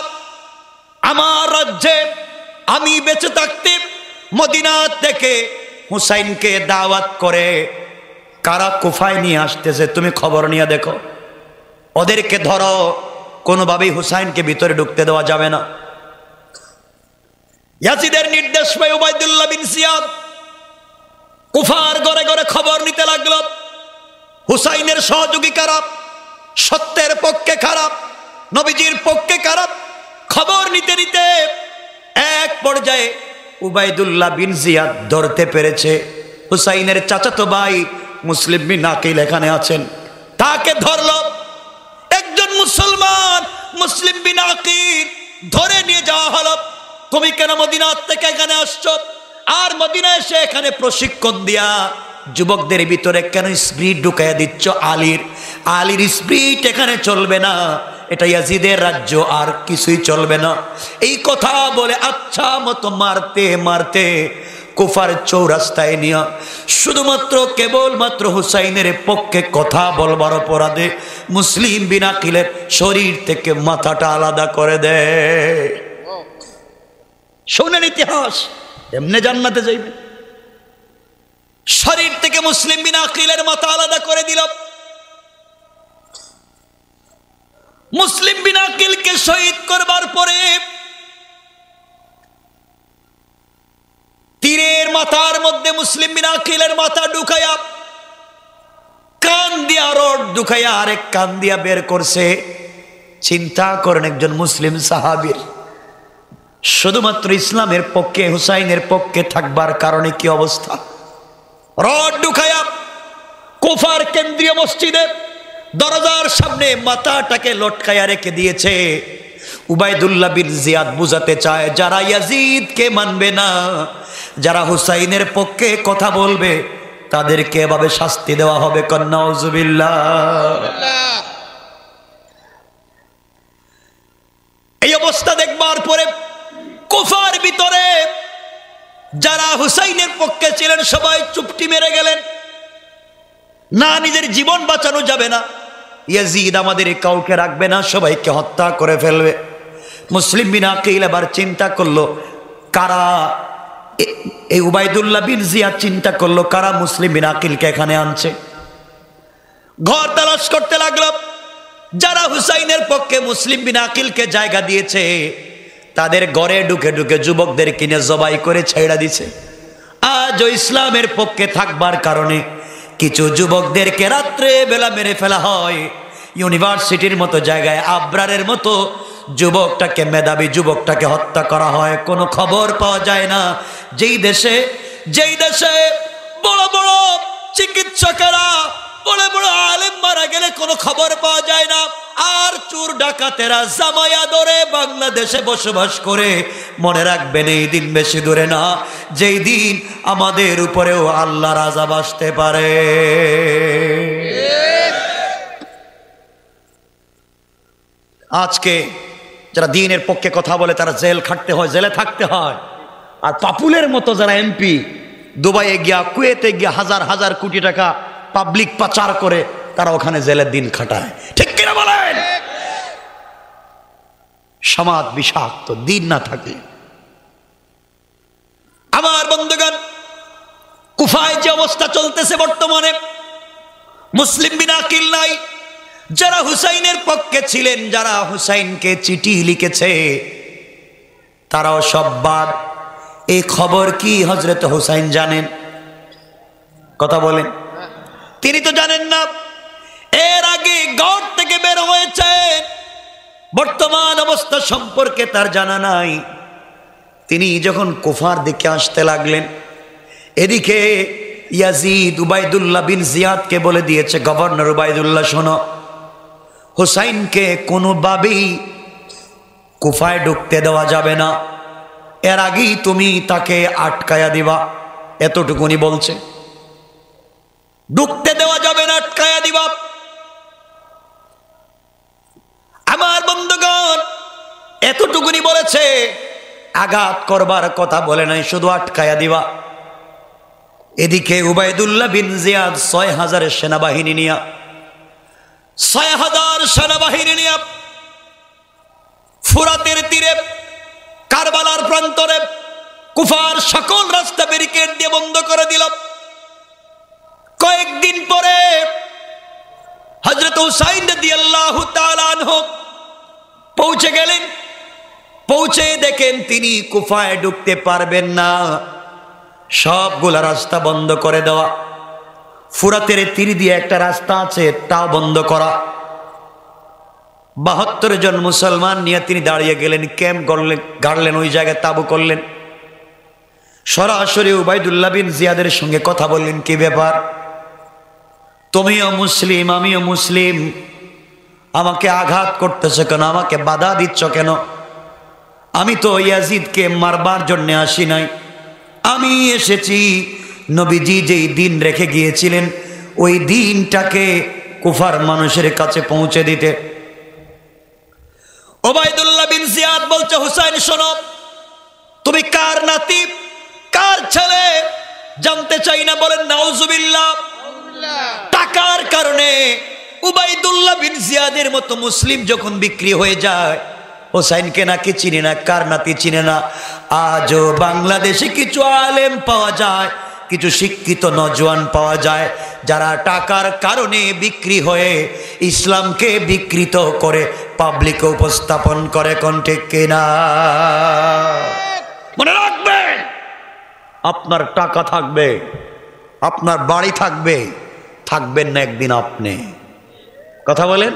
আমার রাজ্যে আমি বেঁচে থাকতে মদিনা থেকে হুসাইনকে দাওয়াত করে কারা কুফায় নিয়ে আসতেছে, তুমি খবর নিয়ে দেখো, ওদেরকে ধরো, কোনোভাবেই হুসাইনকে ভিতরে ঢুকতে দেওয়া যাবে না। ইয়াজিদের নির্দেশ পেয়ে উবাইদুল্লাহ বিন জিয়াদ কুফার ঘরে ঘরে খবর নিতে লাগলো, হুসাইনের সহযোগী কারা, সত্যের পক্ষে খারাপ, নবীজির পক্ষে খারাপ, খবর নিতে নিতে এক পর্যায়ে উবাইদুল্লাহ বিন জিয়াদ ধরতে পেরেছে হুসাইনের চাচাতো ভাই মুসলিম বিন আকিল এখানে আছেন, তাকে ধরলো। একজন মুসলমান মুসলিম বিন আকিল ধরে নিয়ে যাওয়া হলো, তুমি কেন মদিনা থেকে এখানে আসছো, আর মদিনা এসে এখানে প্রশিক্ষণ দিয়া যুবকদের ভিতরে কেন স্পিরিট ঢুকাইয়া দিচ্ছ আলীর স্পিরিট এখানে চলবে না, এটা ইয়াজিদের রাজ্য, আর কিছুই চলবে না। এই কথা বলে আচ্ছা মতো মারতে মারতে কুফার চৌরাস্তায় নিয়ে শুধুমাত্র কেবলমাত্র হুসাইনের পক্ষে কথা বলবার অপরাধে মুসলিম বিন আকিলের শরীর থেকে মাথাটা আলাদা করে দেয়। শোনেন ইতিহাস, এমনি জান্নাতে যাইবে। শরীর থেকে মুসলিম বিন আকিলের মাথা আলাদা করে দিল। মুসলিম বিন আকিলকে শহীদ করবার পরে তীরের মাথার মধ্যে মুসলিম বিন আকিলের মাথা ঢুকাইয়া কান দিয়া রড ঢুকাইয়া আরেক কান দিয়া বের করছে। চিন্তা করেন একজন মুসলিম সাহাবীর শুধুমাত্র ইসলামের পক্ষে হুসাইনের পক্ষে থাকবার কারণে কি অবস্থা। রড ঢুকাইয়া কুফার কেন্দ্রীয় মসজিদে দরজার সামনে মাথাটাকে লটকায়া রেখে দিয়েছে। উবাইদুল্লাহ বিন জিয়াদ বুঝাতে চায় যারা ইয়াজিদকে মানবে না, যারা হুসাইনের পক্ষে কথা বলবে তাদেরকে এভাবে শাস্তি দেওয়া হবে। নাউজুবিল্লাহ। এই অবস্থা দেখবার পরে কুফার ভিতরে যারা হুসাইনের পক্ষে ছিলেন সবাই চুপটি মেরে গেলেন। না, নিজের জীবন বাঁচানো যাবে না, ইয়াজিদ আমাদের কাউকে রাখবে না, সবাইকে হত্যা করে ফেলবে। মুসলিম বিন আকিল এবার চিন্তা করলো কারা, এই উবাইদুল্লাহ বিন জিয়াদ চিন্তা করলো কারা মুসলিম বিন আকিলকে এখানে আনছে। ঘর তালাশ করতে লাগলো। যারা হুসাইনের পক্ষে মুসলিম বিন আকিলকে জায়গা দিয়েছে তাদের ঘরে ঢুকে ঢুকে যুবকদের কিনে জবাই করে ছেড়ে দিছে। আজও ইসলামের পক্ষে থাকবার কারণে কিছু যুবকদেরকে রাত্রে বেলা মেরে ফেলা হয়। ইউনিভার্সিটির মতো জায়গায় আবরারের মতো যুবকটাকে, মেধাবী যুবকটাকে হত্যা করা হয়। কোনো খবর পাওয়া যায় না। যেই দেশে বড় বড় চিকিৎসকেরা, বড় বড় আলেম মারা গেলে কোনো খবর পাওয়া যায় না, আর চোর ডাকাতেরা জামায়া ধরে বাংলাদেশে বসবাস করে। মনে রাখবেন এই দিন বেশি দূরে না, যেই দিন আমাদের উপরেও আল্লাহর আযাব আসতে পারে। আজকে যারা দ্বীনের পক্ষে কথা বলে তারা জেল খাটতে হয়, জেলে থাকতে হয়। আর পাপুলের মতো যারা এমপি দুবাইয়ে গিয়া, কুয়েতে গিয়া হাজার হাজার কোটি টাকা পাবলিক পাচার করে তারা ওখানে জেলের দিন খাটায়। ঠিক কিনা বলেন? সমাজ বিষাক্ত দিন না থাকে। আমার বন্ধুগণ, কুফায় যে অবস্থা চলতেছে বর্তমানে, মুসলিম বিন আকিল নাই, যারা হুসাইনের পক্ষে ছিলেন, যারা হুসাইনকে চিঠি লিখেছে তারাও সব বাদ। এই খবর কি হযরত হুসাইন জানেন? কথা বলেন। তিনি তো জানেন না। এর আগে ঘর থেকে বের হয়েছে, বর্তমান অবস্থা সম্পর্কে তার জানা নাই। তিনি যখন কুফার দিকে আসতে লাগলেন, এদিকে ইয়াজিদ উবাইদুল্লাহ বিন জিয়াদকে বলে দিয়েছে, গভর্নর উবাইদুল্লাহ শোনো, হুসাইনকে কোনোভাবেই কুফায় ঢুকতে দেওয়া যাবে না, এর আগেই তুমি তাকে আটকায়া দিবা। এতটুকুনি বলছে, ঢুকতে দেওয়া যাবে না, আটকায়া দিবা। আমার বন্ধুগণ, এতটুকুনি বলেছে, আঘাত করবার কথা বলে নাই, শুধু আটকায়া দিবা। এদিকে উবাইদুল্লাহ বিন জিয়াদ ৬,০০০ সেনাবাহিনী নিয়া ৬,০০০ সেনাবাহিনী নিয়া ফুরাতের তীরে, কারবালার প্রান্তরে কুফার সকল রাস্তা ব্যারিকেড দিয়ে বন্ধ করে দিল। কয়েকদিন পরে হযরত হুসাইন রাদিয়াল্লাহু তাআলা আনহু পৌঁছে গেলেন। পৌঁছে দেখেন তিনি কুফায় ঢুকতে পারবেন না, সবগুলা রাস্তা বন্ধ করে দেওয়া। ফুরাতের তীর দিয়ে একটা রাস্তা আছে, তাও বন্ধ করা। ৭২ জন মুসলমান নিয়ে তিনি দাঁড়িয়ে গেলেন, ক্যাম্প গাড়লেন, ওই জায়গায় তাবু করলেন। সরাসরি উবাইদুল্লাহ বিন জিয়াদের সঙ্গে কথা বললেন, কি ব্যাপার, তুমিও মুসলিম আমিও মুসলিম, আমাকে আঘাত করতেছো কেন, আমাকে বাধা দিচ্ছ কেন? আমি তো ইয়াজিদকে মারবার জন্য আসি নাই, আমি এসেছি নবীজি যেই দিন রেখে গিয়েছিলেন ওই দিনটাকে কুফার মানুষের কাছে পৌঁছে দিতে। ওবাইদুল্লাহ বিন জিয়াদ বলছে, হুসাইন শোনো, তুমি কার নাতি, কার ছেলে জানতে চাই না? বলেন নাউজুবিল্লাহ। টাকার কারণে উবাইদুল্লাহ বিন জিয়াদের মতো মুসলিম যখন বিক্রি হয়ে যায়, হোসাইনকে নাকি চিনে না, কার নাতি চিনে না। আজও বাংলাদেশে কিছু আলেম পাওয়া যায়, কিছু শিক্ষিত নজওয়ান পাওয়া যায়, যারা টাকার কারণে বিক্রি হয়ে ইসলামকে বিকৃত করে পাবলিকে উপস্থাপন করে। কোন ঠিক কিনা? মনে রাখবেন, আপনার টাকা থাকবে, আপনার বাড়ি থাকবে, থাকবেন না একদিন আপনি। কথা বলেন।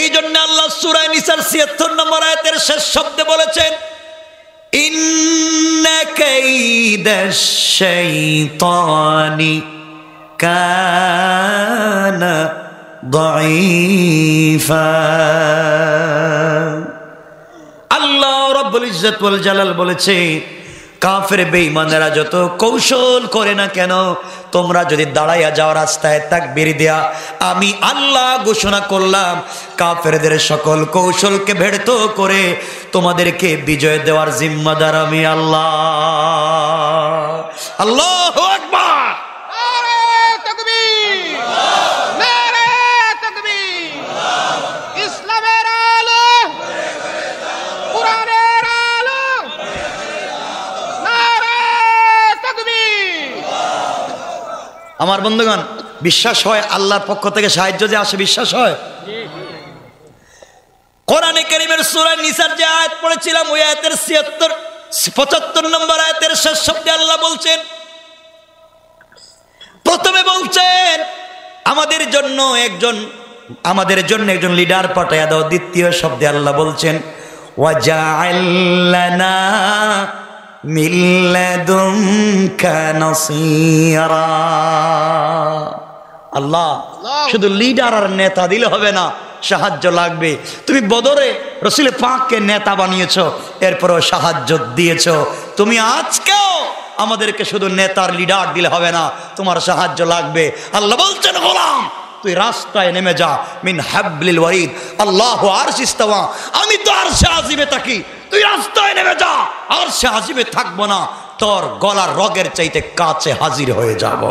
এই জন্য আল্লাহ সূরা নিসার ৭৬ নম্বর আয়াতের শেষ শব্দে বলেছেন, ইন্না কাইদাশ শাইতানি কানা দাঈফা। আল্লাহ রাব্বুল ইজ্জত ওয়াল জালাল বলেছে, কাফের বেঈমানেরা যত কৌশল করে না কেন, তোমরা যদি দাঁড়াইয়া যাও রাস্তায় তাকবীর দেয়া, আমি আল্লাহ ঘোষণা করলাম কাফেরদের সকল কৌশলকে ব্যর্থ করে তোমাদেরকে বিজয় দেওয়ার জিম্মাদার আমি আল্লাহ। আল্লাহু আকবার। নারে তাকবীর, নারে তাকবীর। ইসলামের আলো, কুরআনের আলো। নারে তাকবীর। আমার বন্ধুগণ, বিশ্বাস হয় আল্লাহর পক্ষ থেকে সাহায্য যে আসে? বিশ্বাস হয়? কোরআনে কারীমের সূরা নিসার যে আয়াত পড়েছিলাম, ওই আয়াতের ৭৫ নম্বর আয়াতের শেষ শব্দে আল্লাহ বলছেন, প্রথমে বলছেন আমাদের জন্য একজন লিডার পাঠায়া দাও। দ্বিতীয় শব্দে আল্লাহ বলছেন, ওয়াজআল লানা মিন লাদুনকা নাসীরা। আল্লাহ শুধু লিডার আর নেতা দিলে হবে না, সাহায্য লাগবে। তুমি বদরে রাসূল পাককে নেতা বানিয়েছো, এরপরও সাহায্য দিয়েছো। তুমি আজকেও আমাদেরকে শুধু নেতার লিডার দিলে হবে না, তোমার সাহায্য লাগবে। আল্লাহ বলছেন, গোলাম তুই রাস্তায় নেমে যা। মিন হাবলিল ওয়ারিদ আল্লাহু আরশিস ইস্তাওয়া। আমি তো আরশে আজিমে থাকি, তুই রাস্তায় নেমে যা। আরশে আজিমে থাকবো না, তোর গলার রগের চাইতে কাছে হাজির হয়ে যাব।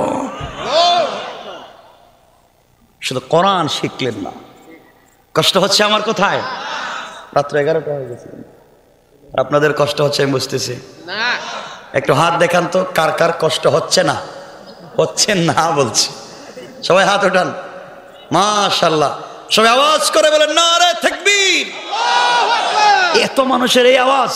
শুধু কোরআন শিখলেন না। কষ্ট হচ্ছে আমার কোথায়? রাত্র 11টা হয়ে গেছে, আপনাদের কষ্ট হচ্ছে আমি বুঝতেছি। না, একটু হাত দেখান তো, কার কার কষ্ট হচ্ছে না? হচ্ছে না বলছি, সবাই হাত ওঠান। মাশাআল্লাহ, সবাই আওয়াজ করে বলেন নারে তাকবীর। আল্লাহু আকবার। এত মানুষের এই আওয়াজ,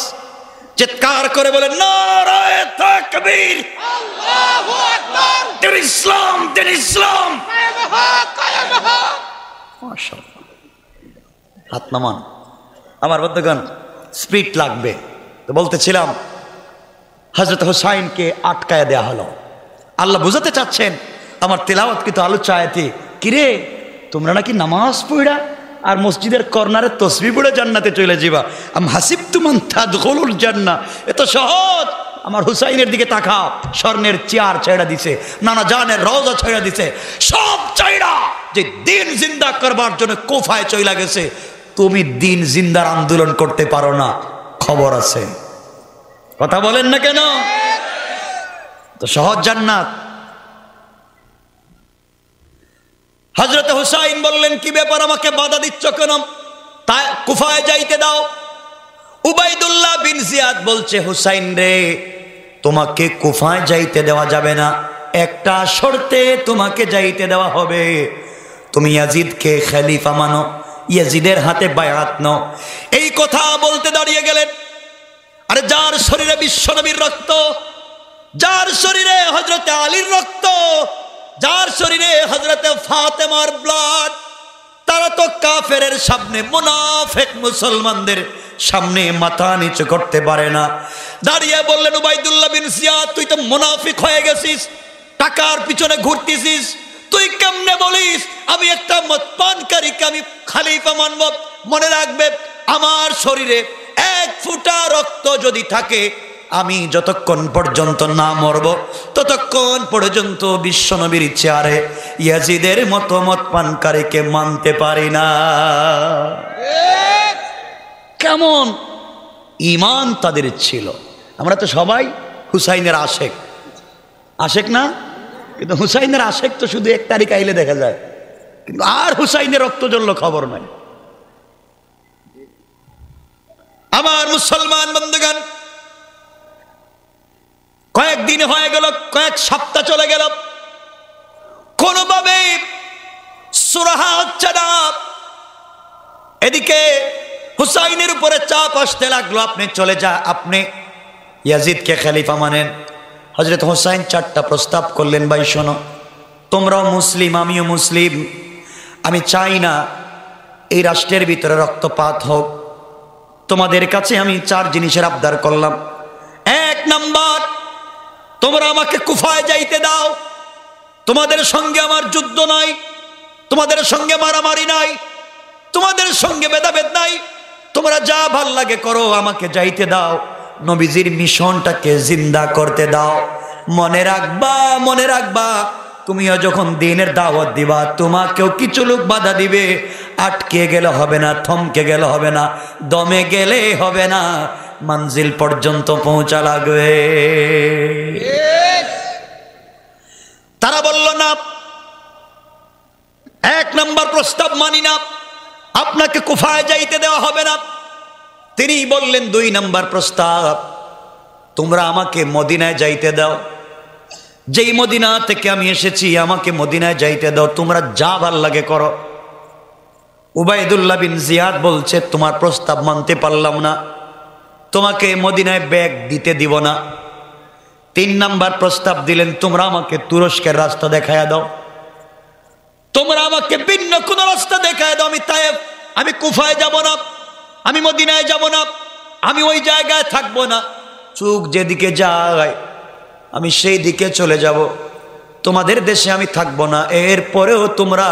চিৎকার করে বলেন নারে তাকবীর। আল্লাহু আকবার। দিন ইসলাম, দিন ইসলাম। কায়েম হোক, কায়েম হোক। মাশাআল্লাহ, হাত নামান। আমার বন্ধুগণ, স্পিড লাগবে। তো বলতেছিলাম, হযরত হুসাইনকে আটকায় দেয়া হলো। আল্লাহ বুঝাতে চাচ্ছেন আমার তেলাওয়াত কিন্তু আলোচ্য আয়াতে, কিরে তোমরা নাকি নামাজ পড়া আর মসজিদের কর্নারে তসবিহ পড়ে জান্নাতে চলে যাবা। আম হাসিবতুম আন তাদখুলুল জান্নাহ। এত সহজ। আমার হুসাইনের দিকে তাকাও, স্বর্ণের চেয়ার ছেড়ে দিছে, নানা জানের রওজা ছেড়ে দিছে, সব চাইরা যে দিন জিন্দা করবার জন্য কুফায় চইলা গেছে। তুমি দিন জিন্দার আন্দোলন করতে পারো না, খবর আছে। কথা বলেন না কেন? তো সহজ জান্নাত। হযরত হুসাইন বললেন, কি ব্যাপার, আমাকে বাধা দিচ্ছ কেন? তাই কুফায় যাইতে দাও। উবাইদুল্লাহ বিন জিয়াদ বলছে, হুসাইন রে, তোমাকে কুফায় যাইতে দেওয়া যাবে না, একটা শর্তে তোমাকে যাইতে দেওয়া হবে। তুমি ইয়াজিদকে খলিফা মানো, ইয়াজিদের হাতে বায়াত নাও। এই কথা বলতে দাঁড়িয়ে গেলেন। আরে যার শরীরে বিশ্বনবীর রক্ত, যার শরীরে হযরতে আলীর রক্ত, যার শরীরে হযরতে ফাতেমার ব্লাড, তারা তো কাফেরের সামনে, মুনাফিক মুসলমানদের সামনে মাথা নিচু করতে পারে না। দাঁড়িয়ে বললেন, উবাইদুল্লাহ বিন জিয়াদ, তুই তো মুনাফিক হয়ে গেছিস, টাকার পিছনে ঘুরতেছিস। তুই কেমনে বলিস আমি একটা মদপানকারীকে আমি খলিফা মানব? মনে রাখবে, আমার শরীরে এক ফোঁটা রক্ত যদি থাকে, আমি যতক্ষণ পর্যন্ত না মরব ততক্ষণ পর্যন্ত বিশ্বনবীর চেয়ারে ইয়াজিদের মতো মদ পানকারীকে মানতে পারি না। কেমন ঈমান তাদের ছিল। আমরা তো সবাই হুসাইনের আশেক, আশেক না? কিন্তু হুসাইনের আশেক তো শুধু 1 তারিখ আইলে দেখা যায়, কিন্তু আর হুসাইনের রক্ত জ্বলল খবর নাই। আমার মুসলমান বন্ধুগণ, কয়েকদিন হয়ে গেল, কয়েক সপ্তাহ চলে গেল, কোনোভাবে সুরাহা হচ্ছে না। এদিকে হুসাইনের উপরে চাপ আসতে লাগলো, আপনি চলে যা, আপনি ইয়াজিদকে খলিফা মানেন। হযরত হুসাইন 4টা প্রস্তাব করলেন, ভাই শোনো, তোমরাও মুসলিম, আমিও মুসলিম, আমি চাই না এই রাষ্ট্রের ভিতরে রক্তপাত হোক। তোমাদের কাছে আমি 4 জিনিসের আবদার করলাম। 1 নাম্বার, তোমরা আমাকে কুফায় যাইতে দাও। তোমাদের সঙ্গে আমার যুদ্ধ নাই, তোমাদের সঙ্গে মারামারি নাই, তোমাদের সঙ্গে ভেদাভেদ নাই, তোমরা যা ভাল লাগে করো, আমাকে যাইতে দাও। নবীজির মিশনটাকে জিন্দা করতে দাও। মনে রাখবা, মনে রাখবা, তুমিও যখন দ্বীনের দাওয়াত দিবা, তোমাকেও কিছু লোক বাধা দিবে। আটকে গেলে হবে না, থমকে গেলে হবে না, দমে গেলে হবে না, মঞ্জিল পর্যন্ত পৌঁছা লাগবে। তারা বলল না, 1 নাম্বার প্রস্তাব মানি না, আপনাকে কুফায় যাইতে দেওয়া হবে না। তিনি বললেন 2 নাম্বার প্রস্তাব, তোমরা আমাকে মদিনায় যাইতে দাও। যেই মদিনা থেকে আমি এসেছি, আমাকে মদিনায় যাইতে দাও, তোমরা যা ভাল লাগে করো। উবাইদুল্লাহ বিন জিয়াদ বলছে, তোমার প্রস্তাব মানতে পারলাম না, তোমাকে মদিনায় ব্যাগ দিতে দিব না। 3 নাম্বার প্রস্তাব দিলেন, তোমরা আমাকে তুরস্কের রাস্তা দেখায়া দাও, তোমরা আমাকে ভিন্ন কোন রাস্তা দেখায় দাও। আমি তায়েফ, আমি কুফায় যাব না, আমি মদিনায় যাব না, আমি ওই জায়গায় থাকবো না। চোখ যেদিকে যায় আমি সেই দিকে চলে যাব, তোমাদের দেশে আমি থাকবো না। এরপরেও তোমরা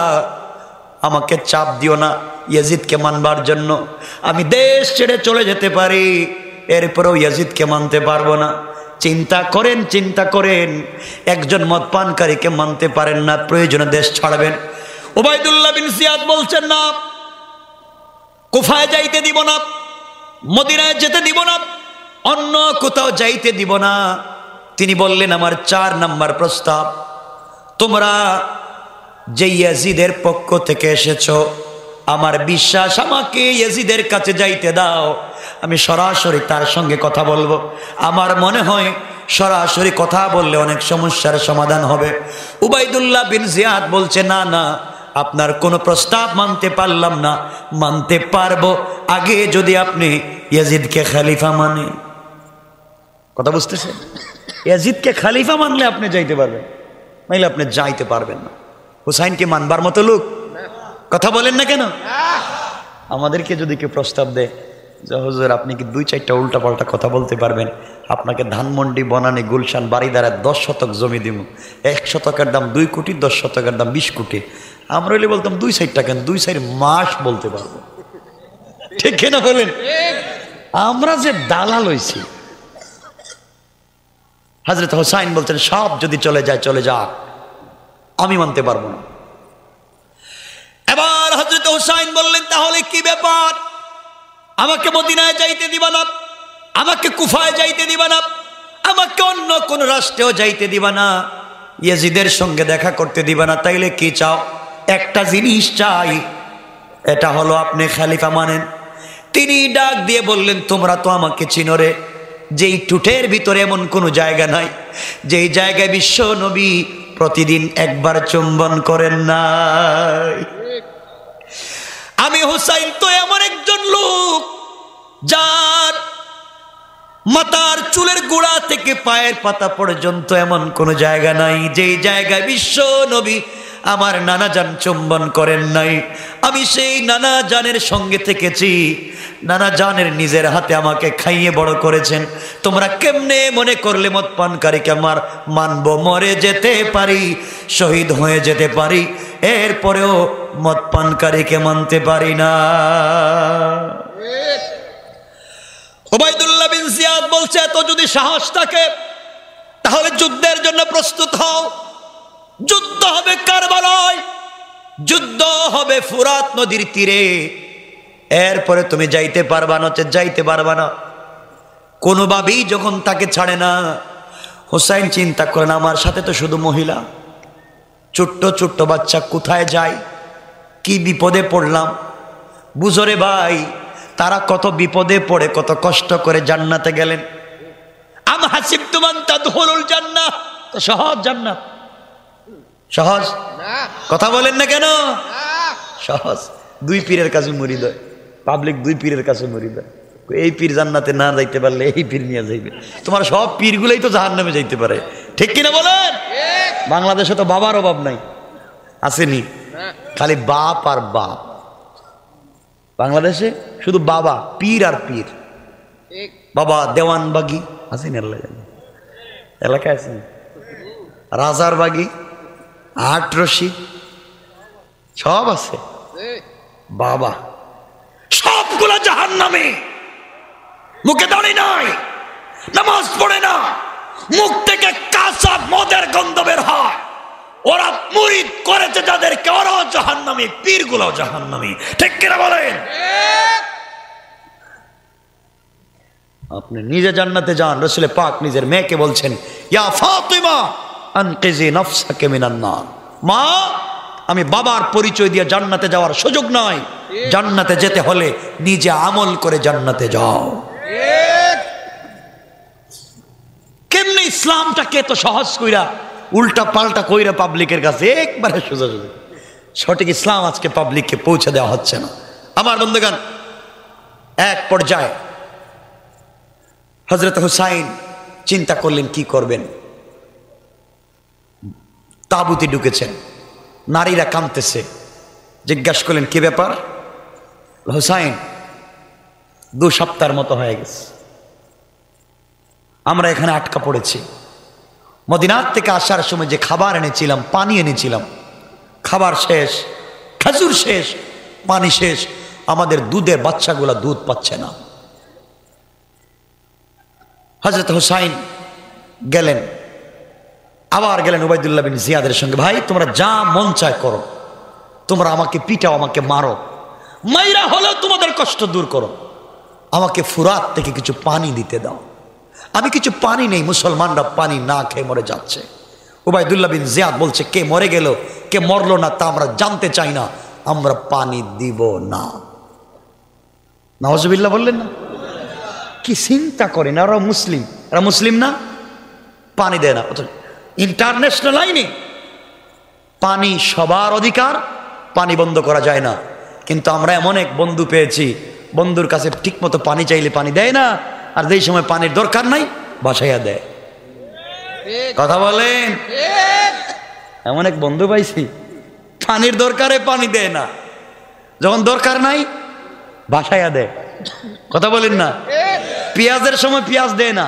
আমাকে চাপ দিও না ইয়াজিদকে মানবার জন্য। আমি দেশ ছেড়ে চলে যেতে পারি, এরপরেও ইয়াজিদকে মানতে পারবো না। চিন্তা করেন, চিন্তা করেন, একজন মদ পানকারীকে মানতে পারেন না, প্রয়োজনে দেশ ছাড়বেন। উবাইদুল্লাহ বিন জিয়াদ বলছেন, না, কুফায় যাইতে দিব না, মদিনায় যেতে দিব না, অন্য কোথাও যাইতে দিব না। তিনি বললেন, আমার 4 নাম্বার প্রস্তাব, তোমরা যে ইয়াজিদের পক্ষ থেকে এসেছো, আমার বিশ্বাস, আমাকে ইয়াজিদের কাছে যাইতে দাও, আমি সরাসরি তার সঙ্গে কথা বলবো। আমার মনে হয় সরাসরি কথা বললে অনেক সমস্যার সমাধান হবে। উবাইদুল্লাহ বিন জিয়াদ বলছে, না না, আপনার কোনো প্রস্তাব মানতে পারলাম না, মানতে পারবো আগে যদি আপনি ইয়াজিদকে খলিফা মানেন। কথা বুঝতেছেন? ইয়াজিদকে খলিফা মানলে আপনি যাইতে পারবেন, নাইলে আপনি যাইতে পারবেন না। হুসাইনকে মানবার মতো লোক? কথা বলেন না কেন? আমাদেরকে যদি কেউ প্রস্তাব দেয় যে হুজুর আপনি কি 2-4টা উল্টা পাল্টা কথা বলতে পারবেন, আপনাকে ধানমন্ডি, বনানী, গুলশান, বাড়িদারায় 10 শতক জমি দিব, 1 শতকের দাম 2 কোটি, 10 শতকের দাম 20 কোটি। আমরা হইলে বলতাম 2-4টা কেন, 2-4 মাস বলতে পারবো। ঠিক কিনা বলেন? আমরা যে দালাল হইছি। হযরত হুসাইন বলছেন, সব যদি চলে যায় চলে যাক, আমি মানতে পারবো না। এবার হযরত হুসাইন বললেন, তাহলে কি ব্যাপার? আমাকে মদিনায় যাইতে দিবা না, আমাকে কুফায় যাইতে দিবা না, আমাকে অন্য কোন রাষ্ট্রেও যাইতে দিবা না, ইয়াজিদের সঙ্গে দেখা করতে দিবা না, তাইলে কি চাও? একটা জিনিস চাই, এটা হলো আপনি খলিফা মানেন। তিনি ডাক দিয়ে বললেন, তোমরা তো আমাকে চিনো রে, যেই টুটের ভিতরে এমন কোনো জায়গা নাই যেই জায়গায় বিশ্ব নবী প্রতিদিন একবার চুম্বন করেন নাই। আমি হুসাইন তো এমন একজন লোক যার মাথার চুলের গোড়া থেকে পায়ের পাতা পর্যন্ত এমন কোন জায়গা নাই যেই জায়গায় বিশ্ব নবী আমার নানা জান চুম্বন করেন নাই। আমি সেই নানা জানের সঙ্গে থেকেছি, নানা জানের নিজের হাতে আমাকে খাইয়ে বড় করেছেন। তোমরা কেমনে মনে করলে মদ পানকারীকে আমার মানব? মরে যেতে পারি, শহীদ হয়ে যেতে পারি, এরপরেও মদ পানকারীকে মানতে পারি না। উবাইদুল্লাহ বিন বিন জিয়াদ বলছে, তো যদি সাহস থাকে তাহলে যুদ্ধের জন্য প্রস্তুত হও। যুদ্ধ হবে কারবালায়, যুদ্ধ হবে ফুরাত নদীর তীরে। এরপরে তুমি যাইতে পারবা না, যাইতে পারবা না। কোনোভাবেই যখন তাকে ছাড়ে না, হুসাইন চিন্তা করেন আমার সাথে তো শুধু মহিলা, ছোট্ট ছোট্ট বাচ্চা, কোথায় যায়, কি বিপদে পড়লাম। বুঝরে ভাই, তারা কত বিপদে পড়ে কত কষ্ট করে জান্নাতে গেলেন। আম হাসিবতুম আন তাদখুলুল জান্নাহ, তো সহজ জান্নাত, সহজ কথা বলেন না কেন? সহজ। দুই পীরের কাছে মুরিদ হয়, পাবলিক দুই পীরের কাছে মুরিদ হয়। এই পীর জান্নাতে না যাইতে পারলে এই পীর নিয়ে যাইবে। তোমার সব পীরগুলোই তো জাহান্নামে যাইতে পারে, ঠিক কিনা বলেন? বাংলাদেশে তো বাবার অভাব নাই, আসেনি? খালি বাপ আর বাপ। বাংলাদেশে শুধু বাবা, পীর আর পীর। বাবা দেওয়ানবাগি আসেনি? এলাকায় আছেন রাজার বাগি, আট রশি সব আছে। বাবা সবগুলা জাহান্নামে, মুখে দাঁড়িয়ে নাই, নামাজ পড়ে না, মুখ থেকে কাঁচা মদের গন্ধ বের হয়। ওরা মুরিদ করেছে যাদেরকে, ওরাও জাহান্নামী, পীরগুলাও জাহান্নামী, ঠিক কিনা বলেন? আপনি নিজে জান্নাতে যান। রাসূল পাক নিজের মেয়েকে বলছেন, ইয়া ফাতিমা আনকিজি নাফসাকে মিনান নার। মা, আমি বাবার পরিচয় দিয়ে জান্নাতে যাওয়ার সুযোগ নাই। জান্নাতে যেতে হলে নিজে আমল করে জান্নাতে যাও। কেমনে ইসলামটাকে এত সহজ কইরা উল্টা পাল্টা কইরা পাবলিকের কাছে একবারে সোজা সোজা সঠিক ইসলাম আজকে পাবলিককে পৌঁছে দেওয়া হচ্ছে না। আমার বন্ধুগণ, এক পর্যায়ে হযরত হুসাইন চিন্তা করলেন কি করবেন। তাবুতে ঢুকেছেন, নারীরা কাঁদতেছে। জিজ্ঞাসা করলেন কি ব্যাপার? হুসাইন, 2 সপ্তাহের মতো হয়ে গেছে আমরা এখানে আটকা পড়েছি। মদিনার থেকে আসার সময় যে খাবার এনেছিলাম, পানি এনেছিলাম, খাবার শেষ, খেজুর শেষ, পানি শেষ, আমাদের দুধের বাচ্চাগুলা দুধ পাচ্ছে না। হযরত হুসাইন গেলেন, আবার গেলেন উবাইদুল্লাহ বিন জিয়াদের সঙ্গে, ভাই তোমরা যা মন চায় করো, তোমরা আমাকে পিটাও, আমাকে মারো, মাইরা হলেও তোমাদের কষ্ট দূর করো, আমাকে ফুরাত থেকে কিছু পানি দিতে দাও। আমি কিছু পানি নেই, মুসলমানরা পানি না খেয়ে মরে যাচ্ছে। উবাইদুল্লাহ বিন জিয়াদ বলছে, কে মরে গেল কে মরলো না তা আমরা জানতে চাই না, আমরা পানি দিব না। নাউজুবিল্লাহ বললেন না? কি চিন্তা করেন, এরা মুসলিম, এরা মুসলিম না, পানি দেয় না। ইন্টারন্যাশনাল আইনে পানি সবার অধিকার, পানি বন্ধ করা যায় না। কিন্তু আমরা এমন এক বন্ধু পেয়েছি, বন্ধুর কাছে ঠিক মতো পানি চাইলে পানি দেয় না, আর যেই সময় পানির দরকার নাই বাসাইয়া দেয়। কথা বলেন? এমন এক বন্ধু পাইছি, পানির দরকারে পানি দেয় না, যখন দরকার নাই বাসাইয়া দেয়। কথা বলেন না? পেঁয়াজের সময় পেঁয়াজ দেয় না,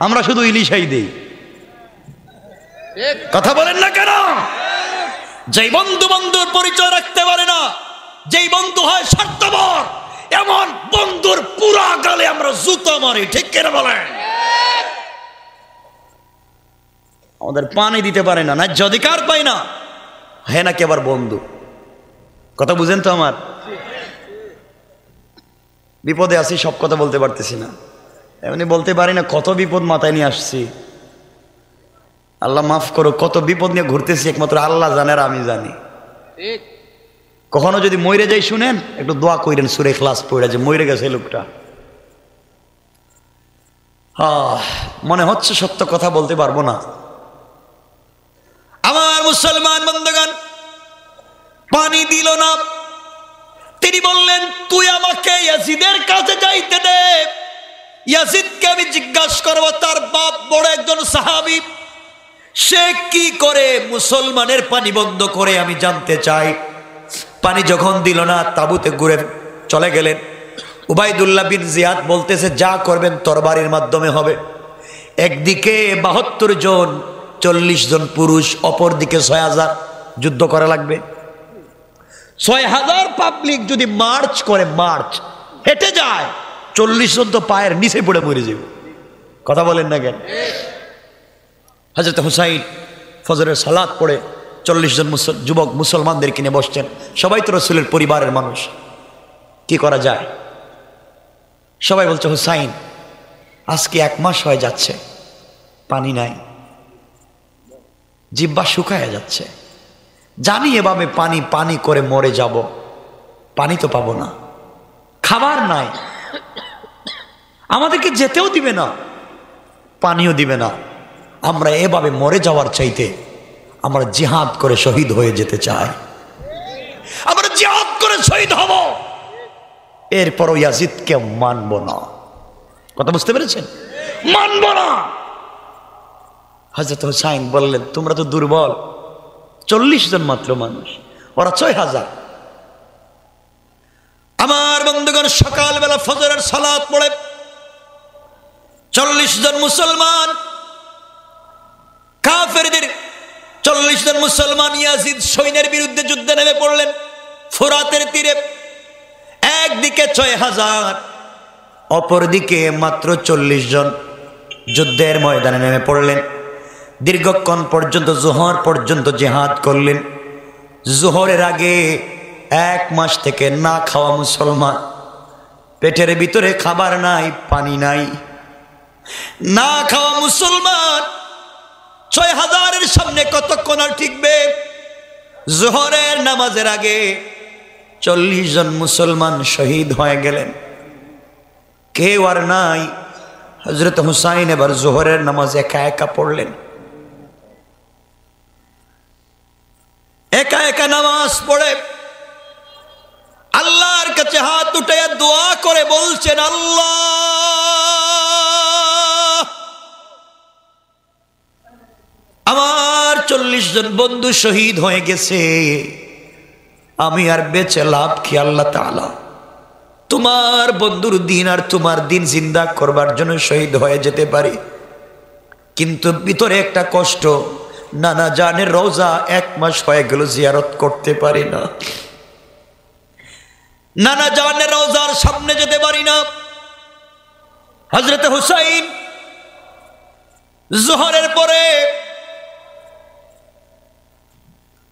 আমরা শুধু ইলিশাই দেই। কথা বলেন না কেন? যেই বন্ধু বন্ধুর পরিচয় রাখতে পারে না, যেই বন্ধু হয় স্বার্থপর, এমন বন্ধুর পুরা গালে আমরা জুতো মারি, ঠিক কেন বলেন? আমাদের পানি দিতে পারে না, ন্যায্য অধিকার পাই না, হ্যাঁ নাকি আবার বন্ধু। কথা বুঝেন তো আমার? বিপদে আছি, সব কথা বলতে পারতেছি না, এমনি বলতে পারি না, কত বিপদ মাথায় নিয়ে আসছি। আল্লাহ মাফ করো, কত বিপদ নিয়ে ঘুরতেছি, একমাত্র আল্লাহ জানে আর আমি জানি। কখনো যদি মরে যাই শুনেন, একটু দোয়া কইরেন সূরা ইখলাস পড়ে, যে মরে গেছে লোকটা। মনে হচ্ছে সত্য কথা বলতে পারবো না। আমার মুসলমান বন্ধুগণ, পানি দিল না। তিনি বললেন, তুই আমাকে ইয়াজিদের কাছে যাইতে দে, ইয়াজিদকে আমি জিজ্ঞাসা করবো, তার বাপ বড় একজন সাহাবী, সে কি করে মুসলমানের পানি বন্ধ করে আমি জানতে চাই। পানি যখন দিল না, তাবুতে ঘুরে চলে গেলেন। উবাইদুল্লাহ বিন জিয়াদ বলতেছে, যা করবেন তরবারির মাধ্যমে হবে। একদিকে 72 জন, 40 জন পুরুষ, অপর দিকে 6000, যুদ্ধ করা লাগবে। 6000 পাবলিক যদি মার্চ করে, মার্চ হেঁটে যায়, 40 জন তো পায়ের নিচে পড়ে মরে যাব। কথা বলেন না কেন? হযরত হুসাইন ফজরের সালাত পড়ে 40 জন যুবক মুসলমানদের কিনে বসছেন। সবাই তো রাসূলের পরিবারের মানুষ, কি করা যায়? সবাই বলছে, হুসাইন আজকে 1 মাস হয়ে যাচ্ছে, পানি নাই, জিহ্বা শুকায় যাচ্ছে, জানি এভাবে পানি পানি করে মরে যাব, পানি তো পাবো না, খাবার নাই, আমাদেরকে যেতেও দিবে না, পানিও দিবে না, আমরা এভাবে মরে যাওয়ার চাইতে আমরা জিহাদ করে শহীদ হয়ে যেতে চাই, আমরা জিহাদ করে শহীদ হব, এরপরও ইয়াজিদকে মানব না। কথা বুঝতে পেরেছেন? মানব না। হযরত হুসাইন বললেন, তোমরা তো দুর্বল, 40 জন মাত্র মানুষ, ওরা 6000। আমার বন্ধুগণ, সকালবেলা ফজরের সালাত পড়ে 40 জন মুসলমান কাফেরদের 40 জন মুসলমান ইয়াজিদ সৈন্যের বিরুদ্ধে যুদ্ধে নেমে পড়লেন ফোরাতের তীরে। একদিকে 6000, অপরদিকে মাত্র 40 জন যুদ্ধের ময়দানে নেমে পড়লেন। দীর্ঘক্ষণ পর্যন্ত জোহর পর্যন্ত জিহাদ করলেন। জোহরের আগে 1 মাস থেকে না খাওয়া মুসলমান, পেটের ভিতরে খাবার নাই, পানি নাই, না খাওয়া মুসলমান 6000-এর সামনে কতক্ষণ আর টিকবে? জোহরের নামাজের আগে 40 জন মুসলমান শহীদ হয়ে গেলেন, কেউ আর নাই। হযরত হুসাইন এবার জোহরের নামাজ একা একা পড়লেন, একা একা নামাজ পড়ে আল্লাহর কাছে হাত উঠে দোয়া করে বলছেন, আল্লাহ, আমার 40 জন বন্ধু শহীদ হয়ে গেছে, আমি আর বেঁচে লাভ কি? আল্লাহ তাআলা, তোমার বন্ধুর দিন আর তোমার দিন জিন্দা করবার জন্য শহীদ হয়ে যেতে পারি, কিন্তু ভিতরে একটা কষ্ট, নানা জানের রওজা 1 মাস হয়ে গেল জিয়ারত করতে পারি না, নানা জানের রওজার সামনে যেতে পারি না। হযরত হুসাইন যোহরের পরে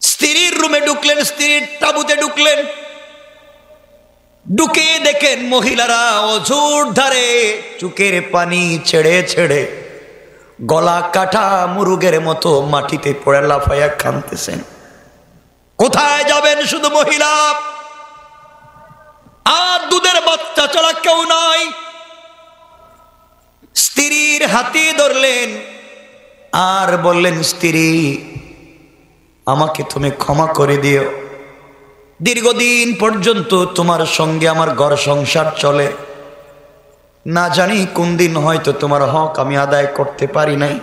স্ত্রীর রুমে ঢুকলেন, স্ত্রীর তাঁবুতে ঢুকলেন, ঢুকে দেখেন মহিলারা অঝোর ধারে চুকের পানি ছেড়ে ছেড়ে গলা কাটা মুরুগের মতো মাটিতে পড়ে লাফাইয়া কাঁদতেছেন। কোথায় যাবেন? শুধু মহিলা, আর দুধের বাচ্চা ছাড়া কেউ নাই। স্ত্রীর হাতে ধরলেন আর বললেন, স্ত্রী, আমাকে তুমি ক্ষমা করে দিও, দীর্ঘদিন পর্যন্ত তোমার সঙ্গে আমার ঘর সংসার চলে, না জানি কোন দিন হয়তো তোমার হক আমি আদায় করতে পারি নাই,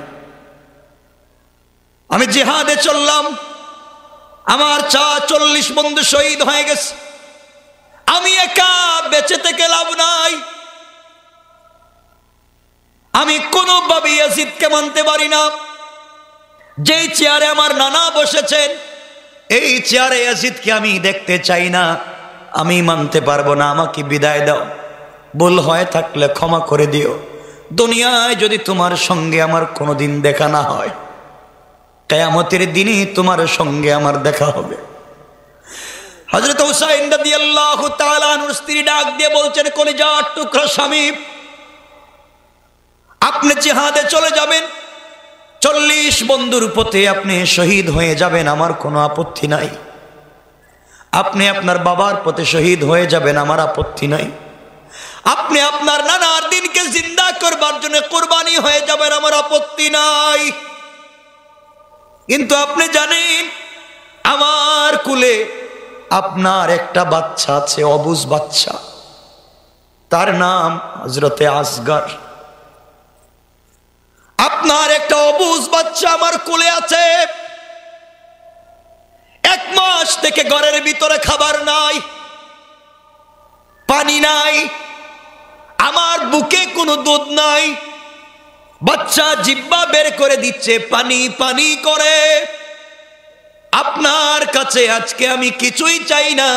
আমি জিহাদে চললাম, আমার 40 বন্ধু শহীদ হয়ে গেছে, আমি একা বেঁচে থেকে লাভ নাই, আমি কোনোভাবে ইয়াজিদকে মানতে পারি না, যেই চেয়ারে আমার নানা বসেছেন এই চেয়ারে ইয়াজিদকে আমি দেখতে চাই না, আমি মানতে পারবো না, আমাকে বিদায় দাও, ভুল হয়ে থাকলে ক্ষমা করে দিও, দুনিয়ায় যদি তোমার সঙ্গে আমার কোনোদিন দেখা না হয়, কিয়ামতের দিনে তোমার সঙ্গে আমার দেখা হবে। হযরত হুসাইন রাদিয়াল্লাহু তাআলা আনহুর স্ত্রী ডাক দিয়ে বলছেন, কলিজার টুকরা স্বামী, আপনি জিহাদে চলে যাবেন, 40 বন্ধুর পথে আপনি শহীদ হয়ে যাবেন, আমার কোনো আপত্তি নাই, আপনি আপনার বাবার পথে শহীদ হয়ে যাবেন, আমার আপত্তি নাই, আপনি আপনার নানার দিনকে জিন্দা করবার জন্য কুরবানি হয়ে যাবেন, আমার আপত্তি নাই, কিন্তু আপনি জানেন আমার কুলে আপনার একটা বাচ্চা আছে, অবুঝ বাচ্চা, তার নাম হযরতে আসগর, আপনার একটা অবুঝ বাচ্চা আমার কোলে আছে, 1 মাস থেকে ঘরের ভিতরে খাবার নাই, পানি নাই, আমার বুকে কোনো দুধ নাই, বাচ্চা জিহ্বা বের করে দিচ্ছে পানি পানি করে, আপনার কাছে আজকে আমি কিছুই চাই না,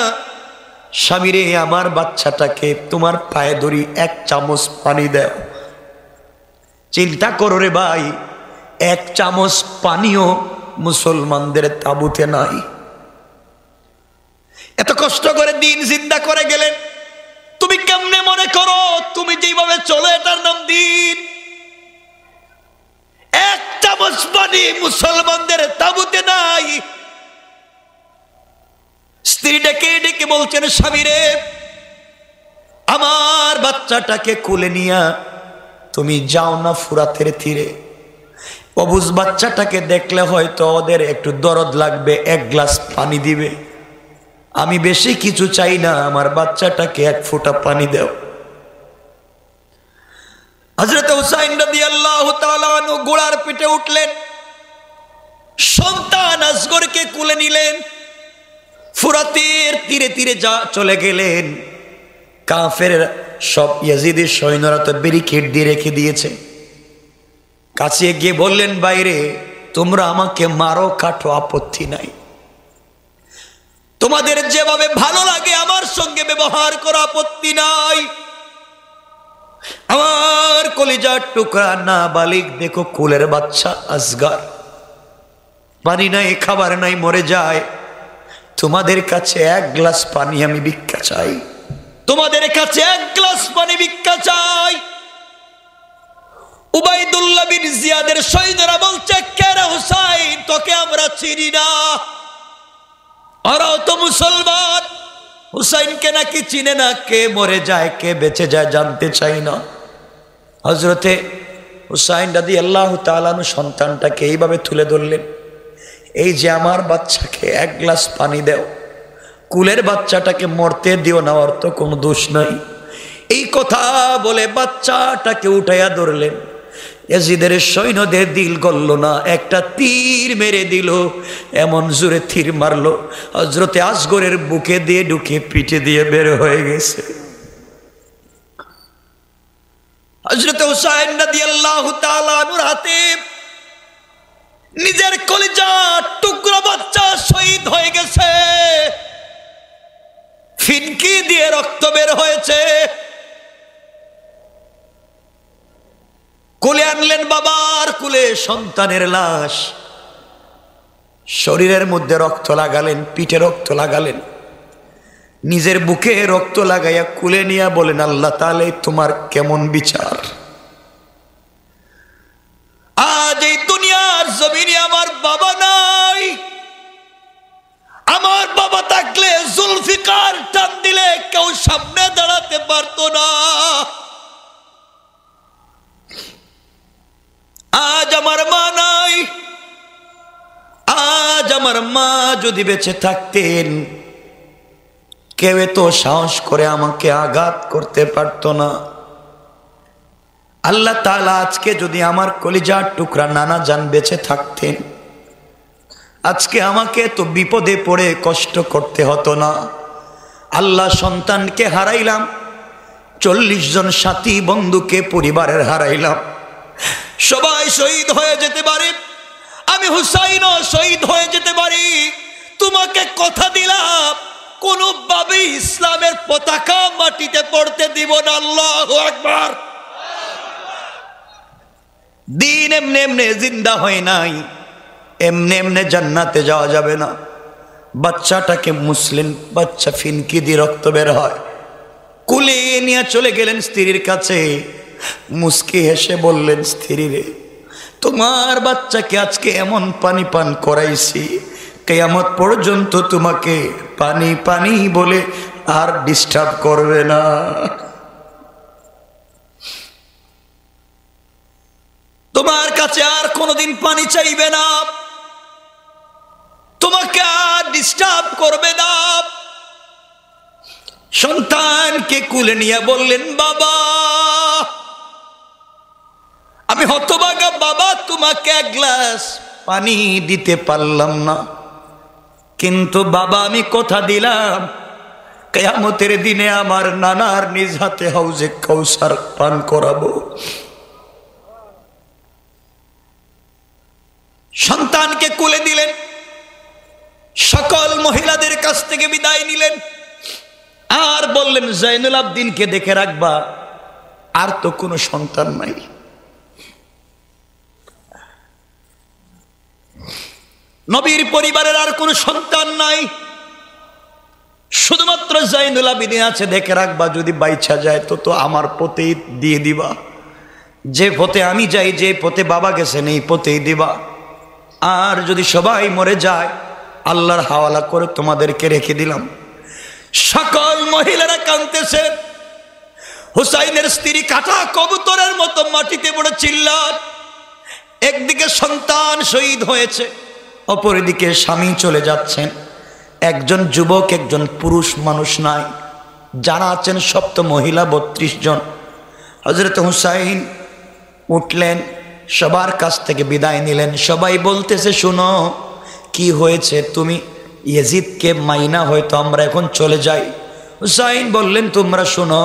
স্বামীরে আমার বাচ্চাটাকে তোমার পায়ে ধরি, 1 চামচ পানি দাও। চিন্তা করো রে ভাই, 1 চামচ পানিও মুসলমানদের তাঁবুতে নাই। এত কষ্ট করে দিন জিন্দা করে গেলেন, তুমি কেমনে মনে করো তুমি যেভাবে চলে এটার নাম দিন? 1 চামচ পানি মুসলমানদের তাঁবুতে নাই। স্ত্রী ডেকে ডেকে বলছেন, স্বামীরে আমার বাচ্চাটাকে কোলে নিয়া তুমি যাও না ফুরাতের তীরে। অবুঝ বাচ্চাটাকে দেখলে হয়তো ওদের একটু দরদ লাগবে, 1 গ্লাস পানি দিবে। আমি বেশি কিছু চাই না, আমার বাচ্চাটাকে 1 ফোঁটা পানি দাও। হযরত হুসাইন রাদিয়াল্লাহু তাআলা আনহু ঘোড়ার পিঠে উঠলেন, সন্তান আসগরকে কোলে নিলেন, ফুরাতের তীরে তীরে যা চলে গেলেন। কাফের সব ইয়াজিদের সৈন্যরা তো ব্যারিকেড দিয়ে রেখে দিয়েছে। কাছে গিয়ে বললেন, বাইরে তোমরা আমাকে মারো কাটো, আপত্তি নাই, তোমাদের যেভাবে ভালো লাগে আমার সঙ্গে ব্যবহার করো, আপত্তি নাই। আমার কলিজার টুকরা না বালিক দেখো, কুলের বাচ্চা আসগর, পানি নাই, খাবার নাই, মরে যায়। তোমাদের কাছে 1 গ্লাস পানি আমি ভিক্ষা চাই, তোমাদের কাছে 1 গ্লাস পানি ভিক্ষা চাই। উবাইদুল্লাহ বিন জিয়াদের সৈন্যরা বলছে, কে রে হুসাইন, তোকে আমরা চিনি না, ওরাও তো মুসলমান, হুসাইনকে নাকি চিনে না, কে মরে যায় কে বেঁচে যায় জানতে চাই না। হযরতে হুসাইন রাদিয়াল্লাহু তাআলা আনহু সন্তানটাকে এইভাবে তুলে ধরলেন, এই যে আমার বাচ্চাকে 1 গ্লাস পানি দাও, কুলের বাচ্চাটাকে মরতে দিও না, ওর তো কোনো দোষ নাই। এই কথা বলে বাচ্চাটাকে উঠাইয়া ধরলেন। ইয়াজিদের সৈন্যদের দিল গলল না, একটা তীর মেরে দিল, এমন জোরে তীর মারলো হযরতে আসগরের বুকে দিয়ে ঢুকে পিঠে দিয়ে বের হয়ে গেছে। হযরতে হুসাইন রাদিয়াল্লাহু তাআলা আনহুর হাতে নিজের কলিজার টুকরা বাচ্চা শহীদ হয়ে গেছে, ফিনকি দিয়ে রক্ত বের হয়েছে। কোলে আনলেন, বাবার কোলে সন্তানের লাশ, শরীরের মধ্যে রক্ত লাগালেন, পিঠে রক্ত লাগালেন, নিজের বুকে রক্ত লাগাইয়া কোলে নিয়ে বলেন, আল্লাহ তাআলা তোমার কেমন বিচার? আজ এই দুনিয়ার জমিনে আমার বাবা নাই, আমার বাবা থাকলে জুলফিকার টান দিলে কেউ সামনে দাঁড়াতে পারতো না। আজ আমার মা নাই, আজ আমার মা যদি বেঁচে থাকতেন কেউ তো সাহস করে আমাকে আঘাত করতে পারতো না। আল্লাহ তাআলা আজকে যদি আমার কলিজার টুকরা নানা জান বেঁচে থাকতেন, আজকে আমাকে তো বিপদে পড়ে কষ্ট করতে হতো না। আল্লাহ সন্তানকে হারাইলাম, 40 জন সাথী বন্ধুকে পরিবারের হারাইলাম, সবাই শহীদ হয়ে যেতে পারে, আমি হুসাইনও শহীদ হয়ে যেতে পারি। তোমাকে কথা দিলাম কোনোভাবেই ইসলামের পতাকা মাটিতে পড়তে দিব না। আল্লাহু আকবার। দিন এমনি এমনি জিন্দা হয় নাই, এমনি এমনি জান্নাতে যাওয়া যাবে না। বাচ্চাটাকে মুসলিম বাচ্চা, ফিনকি দিয়ে রক্ত বের হয়, কুলে নিয়ে চলে গেলেন স্ত্রীর কাছে। মুস্কি হেসে বললেন, স্ত্রী রে, তোমার বাচ্চাকে আজকে এমন পানি পান করাইছি, কিয়ামত পর্যন্ত তোমাকে পানি পানি বলে আর ডিস্টার্ব করবে না। তোমার কাছে আর কোনোদিন পানি চাইবে না, তোমাকে আর ডিস্টার্ব করবে না। সন্তানকে কুলে নিয়ে বললেন, বাবা আমি হতভাগা বাবা, তোমাকে 1 গ্লাস পানি দিতে পারলাম না, কিন্তু বাবা আমি কথা দিলাম কিয়ামতের দিনে আমার নানার নিজ হাতে হাউজে কাউসার পান করাবো। সন্তানকে কোলে দিলেন, সকল মহিলাদের কাছ থেকে বিদায় নিলেন। আর বললেন জয়নুল আবদিনকে দেখে রাখবা, আর তো কোনো সন্তান নাই। নবীর পরিবারের আর কোনো সন্তান নাই, শুধুমাত্র জয়নুল আবিদিন আছে, দেখে রাখবা যদি বাইচা যায় তো আমার পথেই দিয়ে দিবা, যে পথে আমি যাই, যে পথে বাবা গেছেন এই পথেই দিবা। আর যদি সবাই মরে যায় আল্লাহর হাওয়ালা করে তোমাদেরকে রেখে দিলাম। সকল মহিলারা কাঁদতেছে। হুসাইনের স্ত্রী কাটা কবুতরের মতো মাটিতে পড়ে চিল্লাত। একদিকে সন্তান শহীদ হয়েছে, অপরদিকে স্বামী চলে যাচ্ছেন। একজন যুবক, একজন পুরুষ মানুষ নাই, যারা আছেন সব তো মহিলা, 32 জন। হযরত হুসাইন উঠলেন, সবার কাছ থেকে বিদায় নিলেন। সবাই বলতেছে, শুনো কি হয়েছে, তুমি ইয়াজিদকে মাইনা হয়তো আমরা এখন চলে যাই। হুসাইন বললেন, তোমরা শোনো,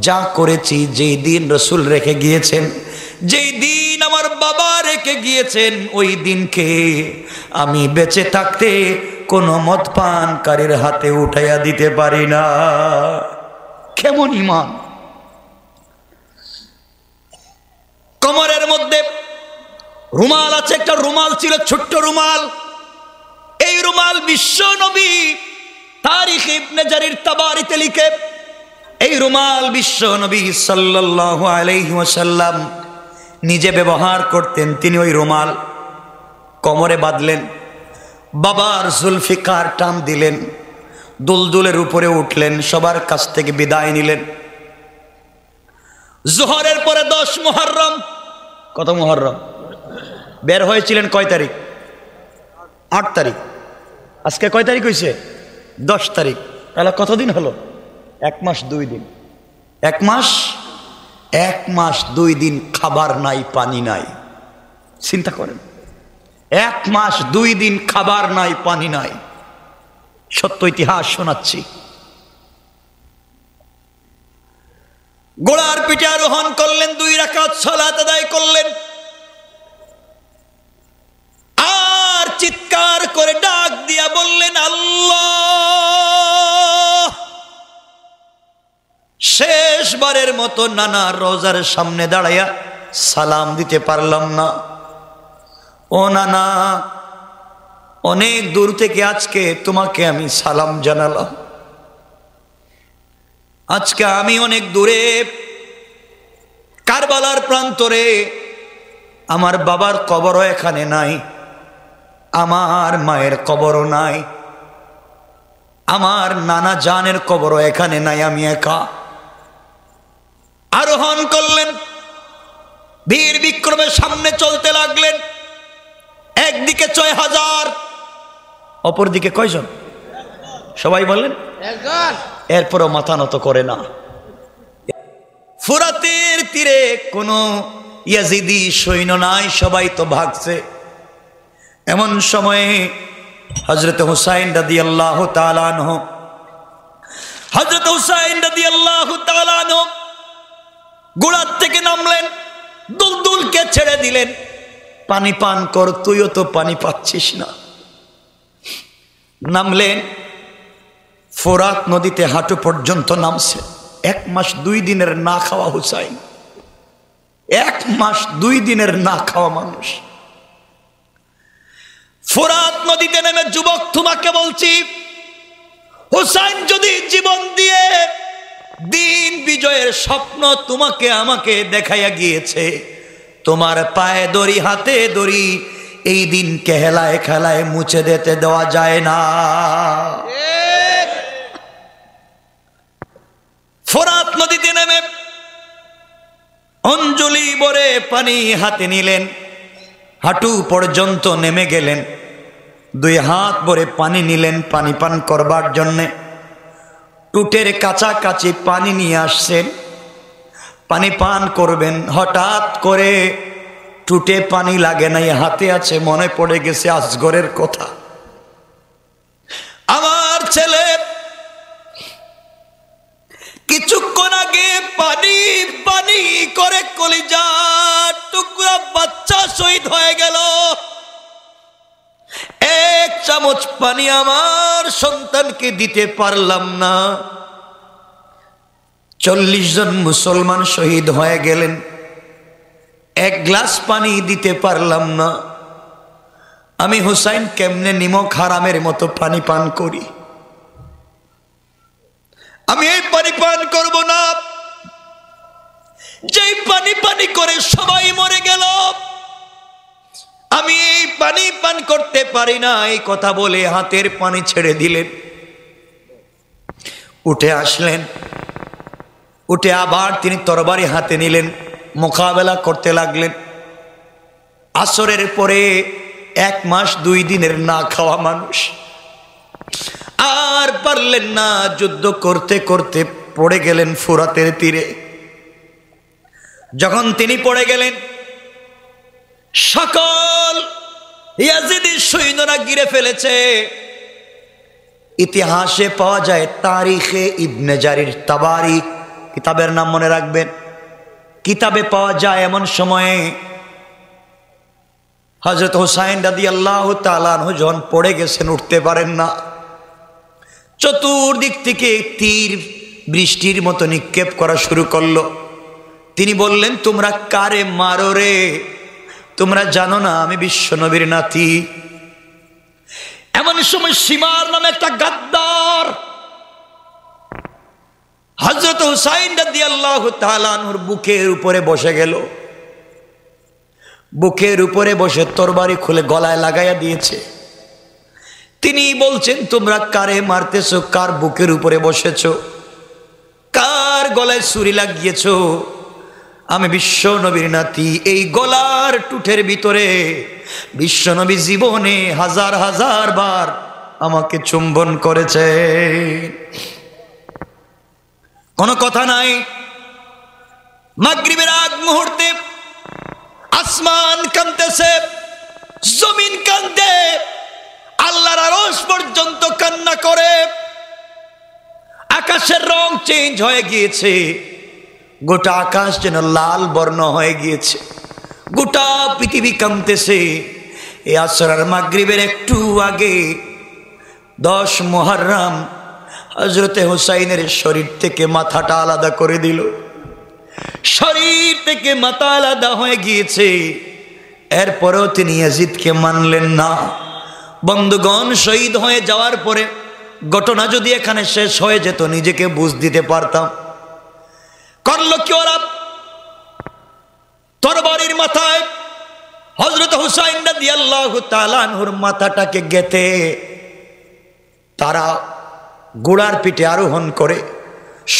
যা করেছি, যেই দিন রসুল রেখে গিয়েছেন, যেই দিন আমার বাবা রেখে গিয়েছেন, ওই দিনকে আমি বেঁচে থাকতে কোনো মদ পানকারীর হাতে উঠাইয়া দিতে পারি না। কেমন ঈমান! কোমরের মধ্যে রুমাল আছে, একটা রুমাল ছিল, ছোট্ট রুমাল। এই রুমাল বিশ্ব নবী তারিখ ইবনে জারির তাবারিতে লিখে, এই রুমাল বিশ্ব নবী সাল্লাল্লাহু আলাইহি ওয়াসাল্লাম নিজে ব্যবহার করতেন। তিনি ওই রুমাল কোমরে বাঁধলেন, বাবার জুলফিকার টান দিলেন, দুলদুলের উপরে উঠলেন, সবার কাছ থেকে বিদায় নিলেন। জোহরের পরে 10 মুহররম, কত মুহররম? বের হয়েছিলেন কয় তারিখ? 8 তারিখ। আজকে কয় তারিখ হয়েছে? 10 তারিখ। তাহলে কতদিন হলো? 1 মাস 2 দিন। 1 মাস 2 দিন খাবার নাই, পানি নাই। চিন্তা করেন, 1 মাস 2 দিন খাবার নাই, পানি নাই। সত্য ইতিহাস শোনাচ্ছি। ঘোড়ার পিঠে আরোহণ করলেন, 2 রাকাত সালাত আদায় করলেন, আর চিৎকার করে ডাক দিয়া বললেন, আল্লাহ। শেষবারের মতো নানা রোজার সামনে দাঁড়াইয়া সালাম দিতে পারলাম না। ও নানা, অনেক দূর থেকে আজকে তোমাকে আমি সালাম জানালাম। আজকে আমি অনেক দূরে, কারবালার প্রান্তরে, আমার বাবার কবরও এখানে নাই, আমার মায়ের কবরও নাই, আমার নানা জানের কবরও এখানে নাই, আমি একা। আরোহণ করলেন, বীর বিক্রমে সামনে চলতে লাগলেন। একদিকে 6000, অপরদিকে কয়জন? সবাই বললেন একজন। এরপরও মাথা নত করে না। ফুরাতের তীরে কোনো ইয়াজিদি সৈন্য নাই, সবাই তো ভাগছে। এমন সময়ে হযরত হুসাইন রাদিয়াল্লাহু তাআলা আনহু, হযরত হুসাইন রাদিয়াল্লাহু তাআলা আনহু ঘোড়া থেকে নামলেন, দুলদুলকে ছেড়ে দিলেন, পানি পান কর, তুইও তো পানি পাচ্ছিস না। নামলেন, ফোরাত নদীতে হাঁটু পর্যন্ত নামছে। 1 মাস 2 দিনের না খাওয়া হুসাইন, 1 মাস 2 দিনের না খাওয়া মানুষ। ফোরাত নদীতে নেমে, যুবক তোমাকে বলছি, হুসাইন যদি জীবন দিয়ে দিন বিজয়ের স্বপ্ন তোমাকে আমাকে দেখাইয়া গিয়েছে, তোমার পায়ে দড়ি, হাতে দড়ি, এই দিনকে হেলায় খেলায় মুছে দিতে দেওয়া যায় না। ফোরাত নদীতে নেমে অঞ্জলি ভরে পানি হাতে নিলেন, হাঁটু পর্যন্ত নেমে গেলেন, 2 হাত ভরে পানি নিলেন পানি পান করবার জন্যে। টুটের কাছাকাছি পানি নিয়ে আসছেন, পানি পান করবেন। হঠাৎ করে টুটে পানি লাগে নাই, হাতে আছে, মনে পড়ে গেছে আসগরের কথা। আমার ছেলে কিছুক্ষণ আগে পানি পানি করে কলিজার টুকরা বাচ্চা শহীদ হয়ে গেল। 1 চামচ পানি আমার সন্তানকে দিতে পারলাম না। 40 জন মুসলমান শহীদ হয়ে গেলেন, এক গ্লাস পানি দিতে পারলাম না। আমি হুসাইন কেমনে নিমক হারামের মতো পানি পান করি? আমি এই পানি পান করব না, যেই পানি পানি করে সবাই মরে গেল, আমি এই পানি পান করতে পারি না। এই কথা বলে হাতের পানি ছেড়ে দিলেন। উঠে আসলেন, উঠে আবার তিনি তরবারি হাতে নিলেন, মোকাবেলা করতে লাগলেন। আসরের পরে 1 মাস 2 দিনের না খাওয়া মানুষ, আর পারলেন না, যুদ্ধ করতে করতে পড়ে গেলেন ফুরাতের তীরে। যখন তিনি পড়ে গেলেন, সকল ইয়াজিদি সৈন্যরা ঘিরে ফেলেছে। ইতিহাসে পাওয়া যায়, তারিখে ইবনে জারির তাবারি কিতাবের নাম মনে রাখবেন, কিতাবে পাওয়া যায় এমন সময়ে হযরত হুসাইন রাদিয়াল্লাহু তাআলা আনহু যখন পড়ে গেছেন, উঠতে পারেন না, চতুর্দিক থেকে তীর বৃষ্টির মতো নিক্ষেপ করা শুরু করলো। তিনি বললেন, তোমরা কারে মারো রে? তোমরা জানো না আমি বিশ্বনবীর নাতি? এমন সময় সীমার নামে একটা গাদ্দার হযরত হুসাইন রাদিয়াল্লাহু তাআলা আনহুর বুকের উপরে বসে গেল। বুকের উপরে বসে তরবারি খুলে গলায় লাগাইয়া দিয়েছে। তিনি বলছেন, তোমরা কারে মারতেছো? কার বুকের উপরে বসেছো? কার গলায় ছুরি লাগিয়েছো? আমি বিশ্ব নবীর নাতি। এই গলার টুটের ভিতরে বিশ্ব নবী জীবনে হাজার হাজার বার আমাকে চুম্বন করেছে। কোনো কথা নাই। মাগরিবের আগ মুহূর্তে আসমান কাঁদতেছে, জমিন কাঁদে, আল্লাহর আরশ পর্যন্ত কান্না করে। আকাশের রং চেঞ্জ হয়ে গিয়েছে, গোটা আকাশ যেন লাল বর্ণ হয়ে গিয়েছে, গোটা পৃথিবী কাঁদতেছে। এই আসর আর মাগরিবের একটু আগে 10 মুহররম হযরতে হুসাইনের শরীর থেকে মাথাটা আলাদা করে দিল। শরীর থেকে মাথা আলাদা হয়ে গিয়েছে, এরপরেও তিনি ইয়াজিদকে মানলেন না। বন্ধুগণ, শহীদ হয়ে যাওয়ার পরে ঘটনা যদি এখানে শেষ হয়ে যেত, নিজেকে বুঝ দিতে পারতাম। করল কি ওরা? তরবারির মাথায় হযরত হুসাইন রাদিয়াল্লাহু তাআলা আনহুর মাথাটাকে গেঁথে তারা ঘোড়ার পিঠে আরোহণ করে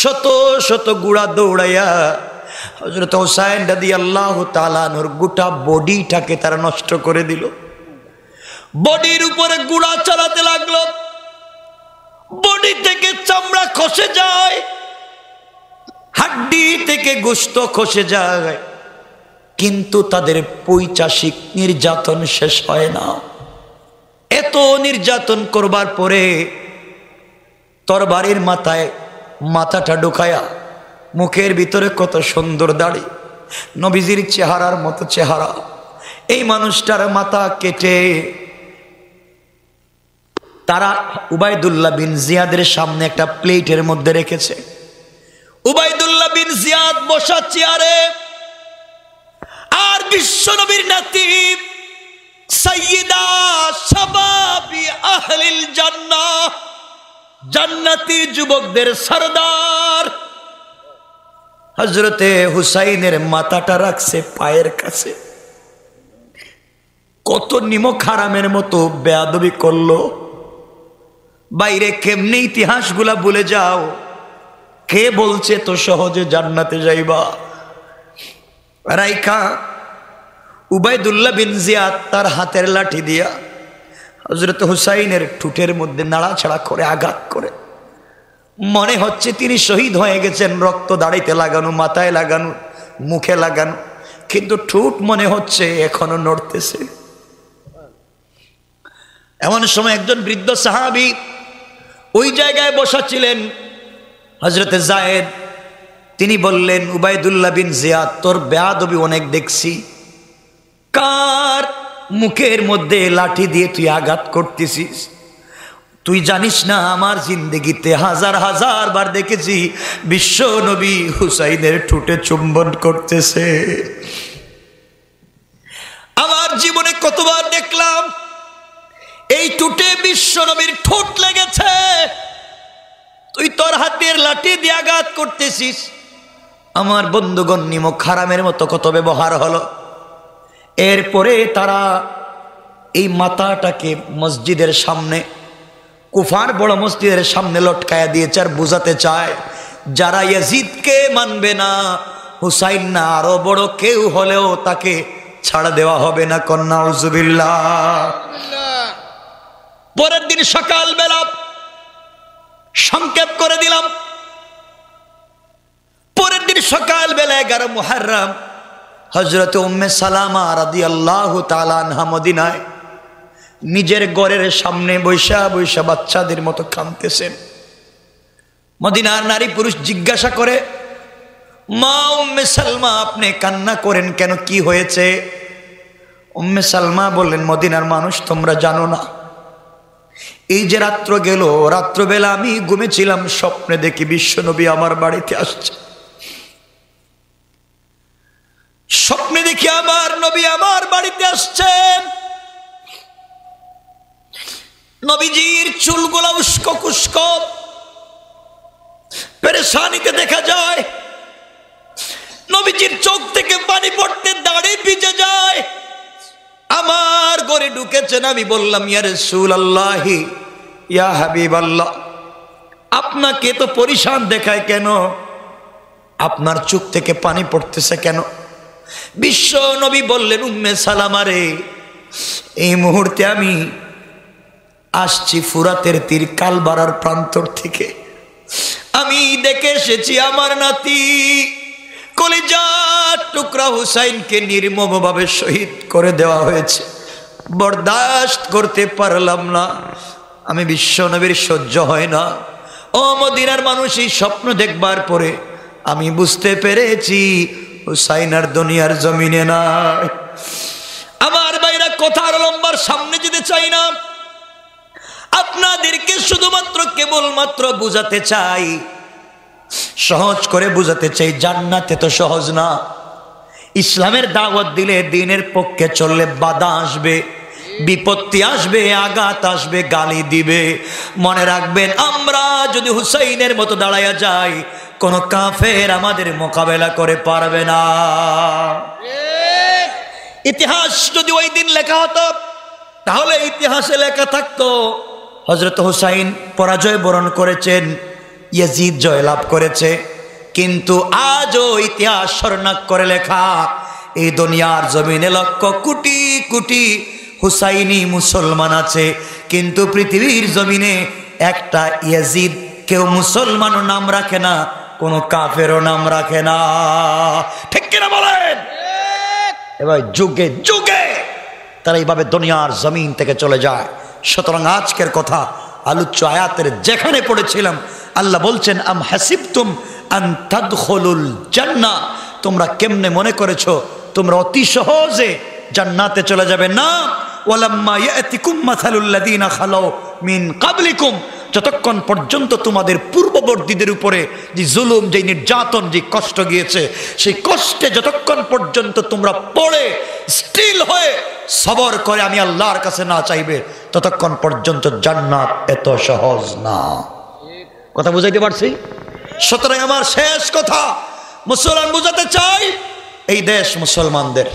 শত শত ঘোড়া দৌড়াইয়া হযরত হুসাইন রাদিয়াল্লাহু তাআলা আনহুর গোটা বডিটাকে তারা নষ্ট করে দিল। বডির উপরে ঘোড়া চালাতে লাগলো, বডি থেকে চামড়া খসে যায়, হাড্ডি থেকে গোশত খসে যায়, কিন্তু তাদের পৈশাচিক নির্যাতন শেষ হয় না। এত নির্যাতন করবার পরে তরবারির মাথায় মাথাটা ঢুকায়া, মুখের ভিতরে কত সুন্দর দাড়ি, নবীজির চেহারার মতো চেহারা, এই মানুষটার মাথা কেটে তারা উবাইদুল্লাহ বিন জিয়াদের সামনে একটা প্লেটের মধ্যে রেখেছে। উবাইদুল্লাহ বিন জিয়াদ বসা চেয়ারে, আর বিশ্বনবীর নাতি সাইয়্যিদা শাবাবি আহলিল জান্নাহ, জান্নাতি যুবকদের সরদার হযরতে হুসাইনের মাথাটা রাখছে পায়ের কাছে। কত নিমক হারামের মতো বেয়াদবি করলো। বাইরে কেমনে ইতিহাসগুলা ভুলে যাও, কে বলছে তো সহজে জান্নাতে যাইবা? রাইখা উবাইদুল্লাহ বিন জিয়াদ তার হাতের লাঠি দিয়া হযরত হুসাইনের ঠুটের মধ্যে নাড়াছাড়া করে আঘাত করে, মনে হচ্ছে তিনি শহীদ হয়ে গেছেন। রক্ত দাড়িতে লাগানো, মাথায় লাগানো, মুখে লাগানো, কিন্তু ঠুট মনে হচ্ছে এখনো নড়তেছে। এমন সময় একজন বৃদ্ধ সাহাবী ওই জায়গায় বসা ছিলেন, হযরতে যায়েদ। তিনি বললেন, উবাইদুল্লাহ বিন জিয়াদ, তোর বেয়াদবি অনেক দেখছি। কার মুখের মধ্যে লাঠি দিয়ে তুই আঘাত করতেছিস? তুই জানিস না আমার জিন্দেগিতে হাজার হাজার বার দেখেছি বিশ্ব নবী হুসাইনের ঠোঁটে চুম্বন করতেছে। আমার জীবনে কতবার দেখলাম এই ঠোঁটে বিশ্ব নবীর ঠোঁট লেগেছে, তুই তোর হাতের লাঠি দিয়ে আঘাত করতেছিস। আমার বন্ধুগণ নিমক হারামের মতো কত ব্যবহার হলো। এরপরে তারা এই মাথাটাকে মসজিদের সামনে, কুফার বড় মসজিদের সামনে লটকায়া দিয়েছে আর বুঝাতে চায় যারা ইয়াজিদকে মানবে না, হুসাইন না আরো বড় কেউ হলেও তাকে ছাড়া দেওয়া হবে না। কন্যা নাউজুবিল্লাহ। পরের দিন সকালবেলা সংক্ষেপ করে দিলাম, পরের দিন সকালবেলা 11 মুহররম হযরত উম্মে সালামা রাদিয়াল্লাহু তাআলা আনহা মদিনায় নিজের ঘরের সামনে বৈশা বৈশা বাচ্চাদের মতো কাঁদতেছেন। মদিনার নারী পুরুষ জিজ্ঞাসা করে, মা উম্মে সালমা আপনি কান্না করেন কেন, কি হয়েছে? উম্মে সালমা বললেন, মদিনার মানুষ তোমরা জানো না, এই যে রাত্র গেল, রাত্রবেলা আমি ঘুমেছিলাম, স্বপ্নে দেখি বিশ্বনবী আমার বাড়িতে আসছে। স্বপ্নে দেখি আমার নবী আমার বাড়িতে আসছেন। নবীজির চুলগুলা উস্কো খুস্কো, পেরেশানিতে দেখা যায়। নবীজির চোখ থেকে পানি পড়তে দাড়ি ভিজে যায়। আমার ঘরে ঢুকেছেন, আমি বললাম, ইয়া রাসূলুল্লাহ, ইয়া হাবিবাল্লাহ, আপনাকে তো পরিশান দেখায় কেন, আপনার চোখ থেকে পানি পড়তেছে কেন? বিশ্ব নবী বললেন, উম্মে সালামা রে, এই মুহূর্তে আমি আসছি ফুরাতের তীর কালবারার প্রান্তর থেকে। আমি দেখে এসেছি আমার নাতি কলিজার টুকরা হুসাইনকে নির্মমভাবে শহীদ করে দেওয়া হয়েছে। বরদাস্ত করতে পারলাম না, আমি বিশ্ব নবীর সহ্য হয় না। ও মদিনার মানুষ, এই স্বপ্ন দেখবার পরে আমি বুঝতে পেরেছি হুসাইন আর দুনিয়ার জমিনে নাই। আমার ভাইরা, কথার লম্বার সামনে যেতে চাই না, আপনাদেরকে শুধুমাত্র কেবলমাত্র বুঝাতে চাই, সহজ করে বুঝাতে চাই। জান্নাতে তো সহজ না। ইসলামের দাওয়াত দিলে, দ্বীনের পক্ষে চললে বাধা আসবে, বিপত্তি আসবে, আঘাত আসবে, গালি দিবে। মনে রাখবেন, আমরা যদি হুসাইনের মতো দাঁড়ায়া যাই, কোন কাফের আমাদের মোকাবেলা করে পারবে না। ইতিহাস যদি ওই দিন লেখা হতো, তাহলে ইতিহাসে লেখা থাকতো হযরত হুসাইন পরাজয় বরণ করেছেন, ইয়াজিদ জয়লাভ করেছে। কিন্তু আজও ইতিহাস স্মরণাক করে লেখা, এই দুনিয়ার জমিনে লক্ষ কোটি কোটি হুসাইনি মুসলমান আছে, কিন্তু পৃথিবীর জমিনে একটা ইয়াজিদ কেউ মুসলমানও নাম রাখে না, কোনো কাফেরও নাম রাখে না। ঠিক কিনা বলেন? এবার যুগে যুগে তারা এইভাবে দুনিয়ার জমিন থেকে চলে যায়। সুতরাং আজকের কথা আলোচ্য আয়াতের যেখানে পড়েছিলাম, আল্লাহ বলছেন, আম হাসিবতুম আন তাদখুলুল জান্নাহ, তোমরা কেমনে মনে করেছো তোমরা অতি সহজে জান্নাতে চলে যাবে? না, ওয়ালাম্মা ইয়াতিকুম মাসালুল লাযিনা খালাউ মিন ক্বাবলিকুম, যতক্ষণ পর্যন্ত তোমাদের পূর্ববর্তীদের উপরে যে জুলুম, যে নির্যাতন, যে কষ্ট গিয়েছে, সেই কষ্টে যতক্ষণ পর্যন্ত তোমরা পড়ে স্টিল হয়ে সবর করে আমি আল্লাহর কাছে না চাইবে, ততক্ষণ পর্যন্ত জান্নাত এত সহজ না। কথা বুঝাইতে পারছি? সুতরাং আমার শেষ কথা, মুসলমান বুঝাতে চাই, এই দেশ মুসলমানদের।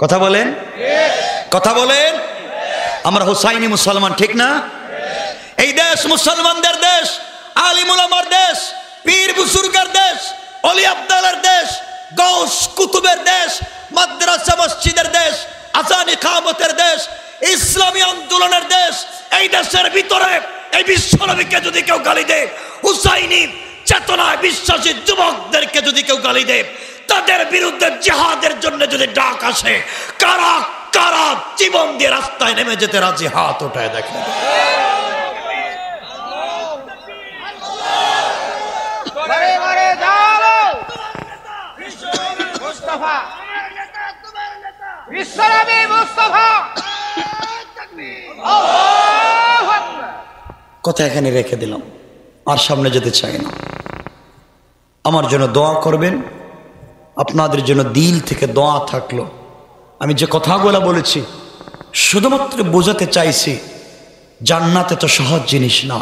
কথা বলেন, কথা বলেন। আমরা হুসাইনি মুসলমান, ঠিক না? এই দেশ মুসলমানদের দেশ, আলিম উলামার দেশ, পীর বুজুর্গের দেশ, ওলি আব্দালের দেশ, গৌস কুতুবের দেশ, মাদ্রাসা মসজিদের দেশ, আযান ইকামতের দেশ, ইসলামী আন্দোলনের দেশ। এই দেশের ভিতরে এই বিশ্বনবীকে যদি কেউ গালি দেয়, হুসাইনি চেতনায় বিশ্বাসী যুবকদেরকে যদি কেউ গালি দেয়, তাদের বিরুদ্ধে জিহাদের জন্য যদি ডাক আসে, কারা কারা জীবন দিয়ে রাস্তায় নেমে যেতে রাজি, হাত উঠায় দেখেন। বিশ্বনবী মুস্তাফা, আল্লাহু আকবার। কথা এখানে রেখে দিলাম, আর সামনে যেতে চাই না। আমার জন্য দোয়া করবেন, আপনাদের জন্য দিল থেকে দোয়া থাকলো। আমি যে কথাগুলো বলেছি শুধুমাত্র বোঝাতে চাইছি, জান্নাতে তো সহজ জিনিস না।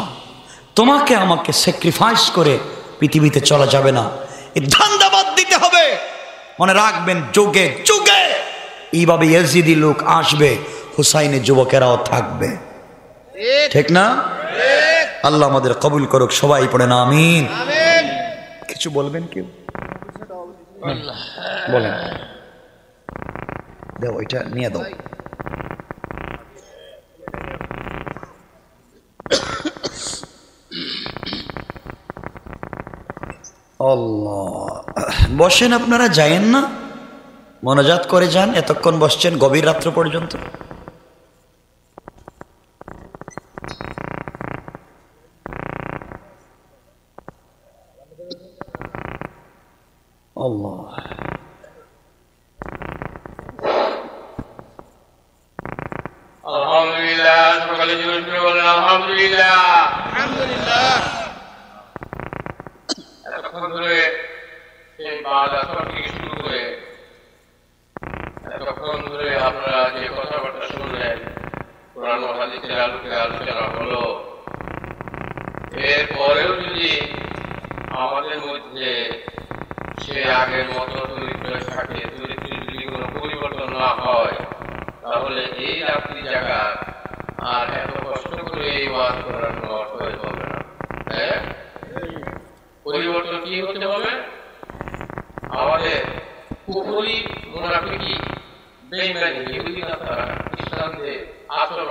তোমাকে আমাকে স্যাক্রিফাইস করে পৃথিবীতে চলা যাবে না, এই ধান্দাবাদ দিতে হবে। মনে রাখবেন, যুগে যুগে এইভাবে ইয়াজিদি লোক আসবে, হুসাইনের যুবকেরাও থাকবে, ঠিক না? আল্লাহ আমাদের কবুল করুক, সবাই পড়েন আমিন। কিছু বলবেন কেউ? বলেন, দাও ওইটা নিয়ে দাও। আল্লাহ, বসেন, আপনারা যায়েন না, মোনাজাত করে যান। এতক্ষণ বসছেন গভীর রাত্র পর্যন্ত। আল্লাহ, আলহামদুলিল্লাহ, সকালে জীবন শুরু করলেন। আলহামদুলিল্লাহ, আলহামদুলিল্লাহ। এতক্ষণ ধরে সেই বাদ আসর থেকে শুরু করে এতক্ষণ ধরে আপনারা যে কথাবার্তা শুনলেন, কোরআন ও হাদিসের আলোকে আলোচনা হলো। এরপরেও যদি আমাদের মধ্যে সে আগের মতো চরিত্র থাকে, চরিত্রের যদি কোনো পরিবর্তন না হয়, তাহলে এই রাত্রি জায়গা আর এত কষ্ট করে এই ওয়াজ করার কোনো অর্থ হবে না। হ্যাঁ, পরিবর্তন কি হতে হবে? আমাদের কুফরি, মুনাফিকি, বেঈমানি, ইহুদি নাসারা, খ্রিস্টানদের আচরণ